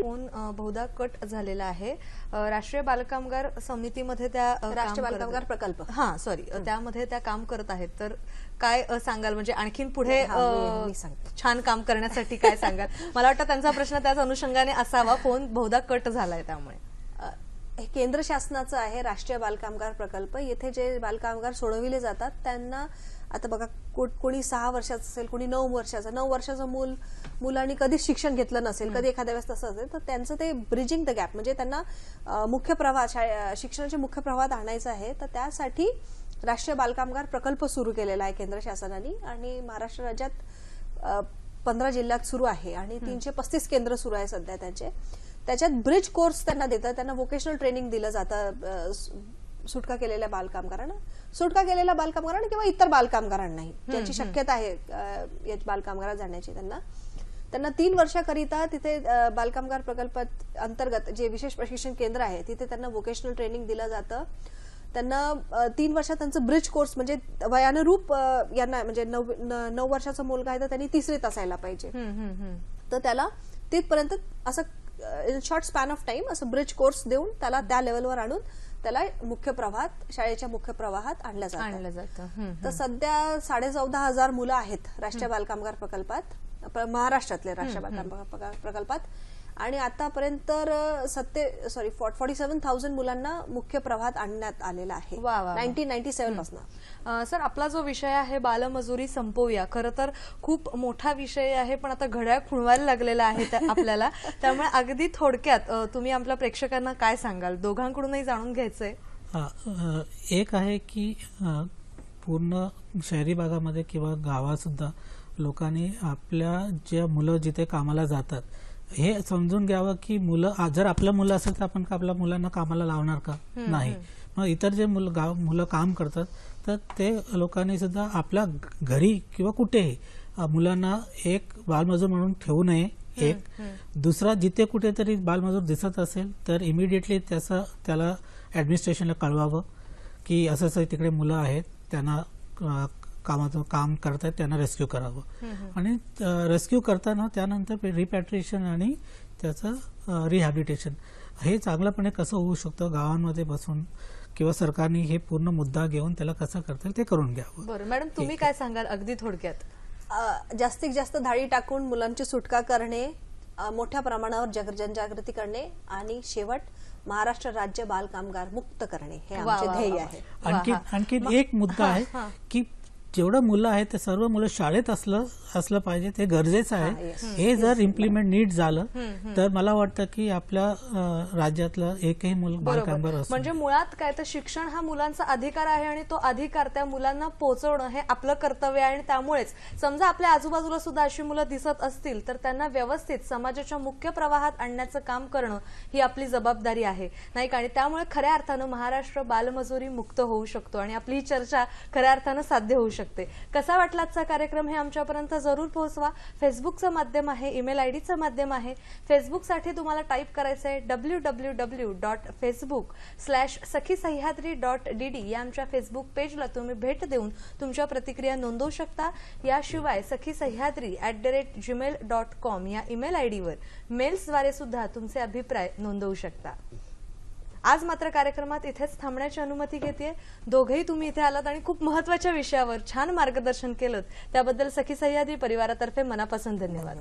फोन बहुधा कट झालेला आहे. राष्ट्रीय बालकामगार समितीमध्ये त्या राष्ट्रीय बालकामगार प्रकल्प त्यामध्ये त्या काम करत आहेत. तर काय सांगाल, म्हणजे आणखीन पुढे मी सांगते. छान काम करण्यासाठी काय सांगाल? मला वाटतं त्यांचा प्रश्न त्याच अनुषंगाने असावा. फोन बहुधा कट झालाय त्यामुळे. हे केंद्र शासनाचं आहे राष्ट्रीय बालकामगार प्रकल्प. येथे जे बालकामगार सोडविले जातात त्यांना आता बघा, कोणी 6 वर्षाचं असेल, कोणी 9 वर्षाचं. 9 वर्षाचं मुलांनी कधीच शिक्षण घेतलं नसेल, कधी एखाद्या वेळेस तसं असेल, तर त्यांचं ते ब्रिजिंग द गॅप म्हणजे त्यांना मुख्य प्रवाहात शिक्षणाच्या मुख्य प्रवाहात आणायचं आहे. तर त्यासाठी राष्ट्रीय बालकामगार प्रकल्प सुरू केलेला आहे केंद्र शासनाने आणि महाराष्ट्र राज्यात 15 जिल्ह्यात सुरू आहे आणि 335 केंद्र सुरू आहे सध्या त्यांचे. त्याच्यात ब्रिज कोर्स त्यांना देतात, त्यांना व्होकेशनल ट्रेनिंग दिलं जातं सुटका केलेल्या बालकामगारांना किंवा इतर बालकामगारांनाही ज्याची शक्यता आहे या बालकामगारात जाण्याची. त्यांना 3 वर्षाकरिता तिथे बालकामगार प्रकल्पात अंतर्गत जे विशेष प्रशिक्षण केंद्र आहे तिथे त्यांना व्होकेशनल ट्रेनिंग दिलं जातं. त्यांना 3 वर्षात त्यांचं ब्रिज कोर्स म्हणजे वयानुरूप यांना म्हणजे 9 वर्षाचा मुलगा आहे तर त्यांनी 3रीत असायला पाहिजे, तर त्याला तिथपर्यंत असं शॉर्ट स्पॅन ऑफ टाइम असं ब्रिज कोर्स देऊन त्याला त्या लेवलवर आणून त्याला मुख्य प्रवाहात शाळेच्या मुख्य प्रवाहात आणलं जातं. तर सध्या 14,500 मुलं आहेत राष्ट्रीय बालकामगार प्रकल्पात, महाराष्ट्रातले राष्ट्रीय बालकामगार प्रकल्पात आणि आतापर्यंत 47,000 मुलांना मुख्य प्रवाहात आणण्यात आलेला आहे 1997 पासून. सर, आपला जो विषय आहे बालमजुरी संपवूया, खरं तर खूप मोठा विषय आहे, पण आता घड्याळ खुणवायला लागलेला आहे आपल्याला, त्यामुळे अगदी थोडक्यात तुम्ही आपल्या प्रेक्षकांना काय सांगाल? दोघांकडूनही जाणून घ्यायचंय. एक आहे की पूर्ण शहरी भागामध्ये किंवा गावात सुद्धा लोकांनी आपल्या ज्या मुलं जिथे कामाला जातात हे समजून घ्यावं की मुलं जर आपलं मुलं असेल तर आपण आपल्या मुलांना कामाला लावणार का? नाही. मग इतर जे मुलं काम करतात तर ते लोकांनी सुद्धा आपल्या घरी किंवा कुठेही मुलांना एक बालमजूर म्हणून ठेवू नये. एक दुसरा, जिथे कुठेतरी बालमजूर दिसत असेल तर इमिडिएटली त्याला ऍडमिनिस्ट्रेशनला कळवावं की असं तिकडे मुलं आहेत, त्यांना कामाचं काम करतायत, त्यांना रेस्क्यू करावं आणि रेस्क्यू करताना त्यानंतर रिपॅट्रिएशन आणि त्याचं रिहॅबिलिटेशन हे चांगल्यापणे कसं होऊ शकतं गावांमध्ये बसून किंवा सरकारने हे पूर्ण मुद्दा घेऊन त्याला कसं करता येईल ते करून घ्यावं. बरं मॅडम, तुम्ही काय सांगाल अगदी थोडक्यात? जास्तीत जास्त धाडी टाकून मुलांची सुटका करणे, मोठ्या प्रमाणावर जनजागृती करणे आणि शेवट महाराष्ट्र राज्य बाल कामगार मुक्त करणे हे आमचे ध्येय आहे. आणखी एक मुद्दा आहे की जेवढं मुलं आहेत ते सर्व मुलं शाळेत असलं पाहिजे, ते गरजेचं आहे. हे जर इम्प्लिमेंट नीट झालं तर मला वाटतं की आपल्या राज्यातलं एकही मुलं बालकामगार असतं. म्हणजे मुळात काय तर शिक्षण हा मुलांचा अधिकार आहे आणि तो अधिकार त्या मुलांना पोहोचवणं हे आपलं कर्तव्य आहे. आणि त्यामुळेच समजा आपल्या आजूबाजूला सुद्धा अशी मुलं दिसत असतील तर त्यांना व्यवस्थित समाजाच्या मुख्य प्रवाहात आणण्याचं काम करणं ही आपली जबाबदारी आहे, नाही का? आणि त्यामुळे खऱ्या अर्थानं महाराष्ट्र बालमजुरी मुक्त होऊ शकतो आणि आपली ही चर्चा खऱ्या अर्थानं साध्य होऊ शकते. कसा वाटला आजचा कार्यक्रम हे आमच्यापर्यंत जरूर पोहोचवा. फेसबुकचं माध्यम आहे, ईमेल आयडीचं माध्यम आहे. फेसबुकसाठी तुम्हाला टाईप करायचं आहे www.facebook/sakhisayhadri.dd या आमच्या फेसबुक पेजला तुम्ही भेट देऊन तुमच्या प्रतिक्रिया नोंदवू शकता. याशिवाय sakhisayhadri@gmail.com या ईमेल आयडीवर मेल्सद्वारे सुद्धा तुमचे अभिप्राय नोंदवू शकता. आज मात्र कार्यक्रमात इथेच थांबण्याची अनुमती घेते. दोघेही तुम्ही इथे आलात आणि खूप महत्त्वाच्या विषयावर छान मार्गदर्शन केलं त्याबद्दल सखी सह्याद्री परिवारातर्फे मनापासून धन्यवाद.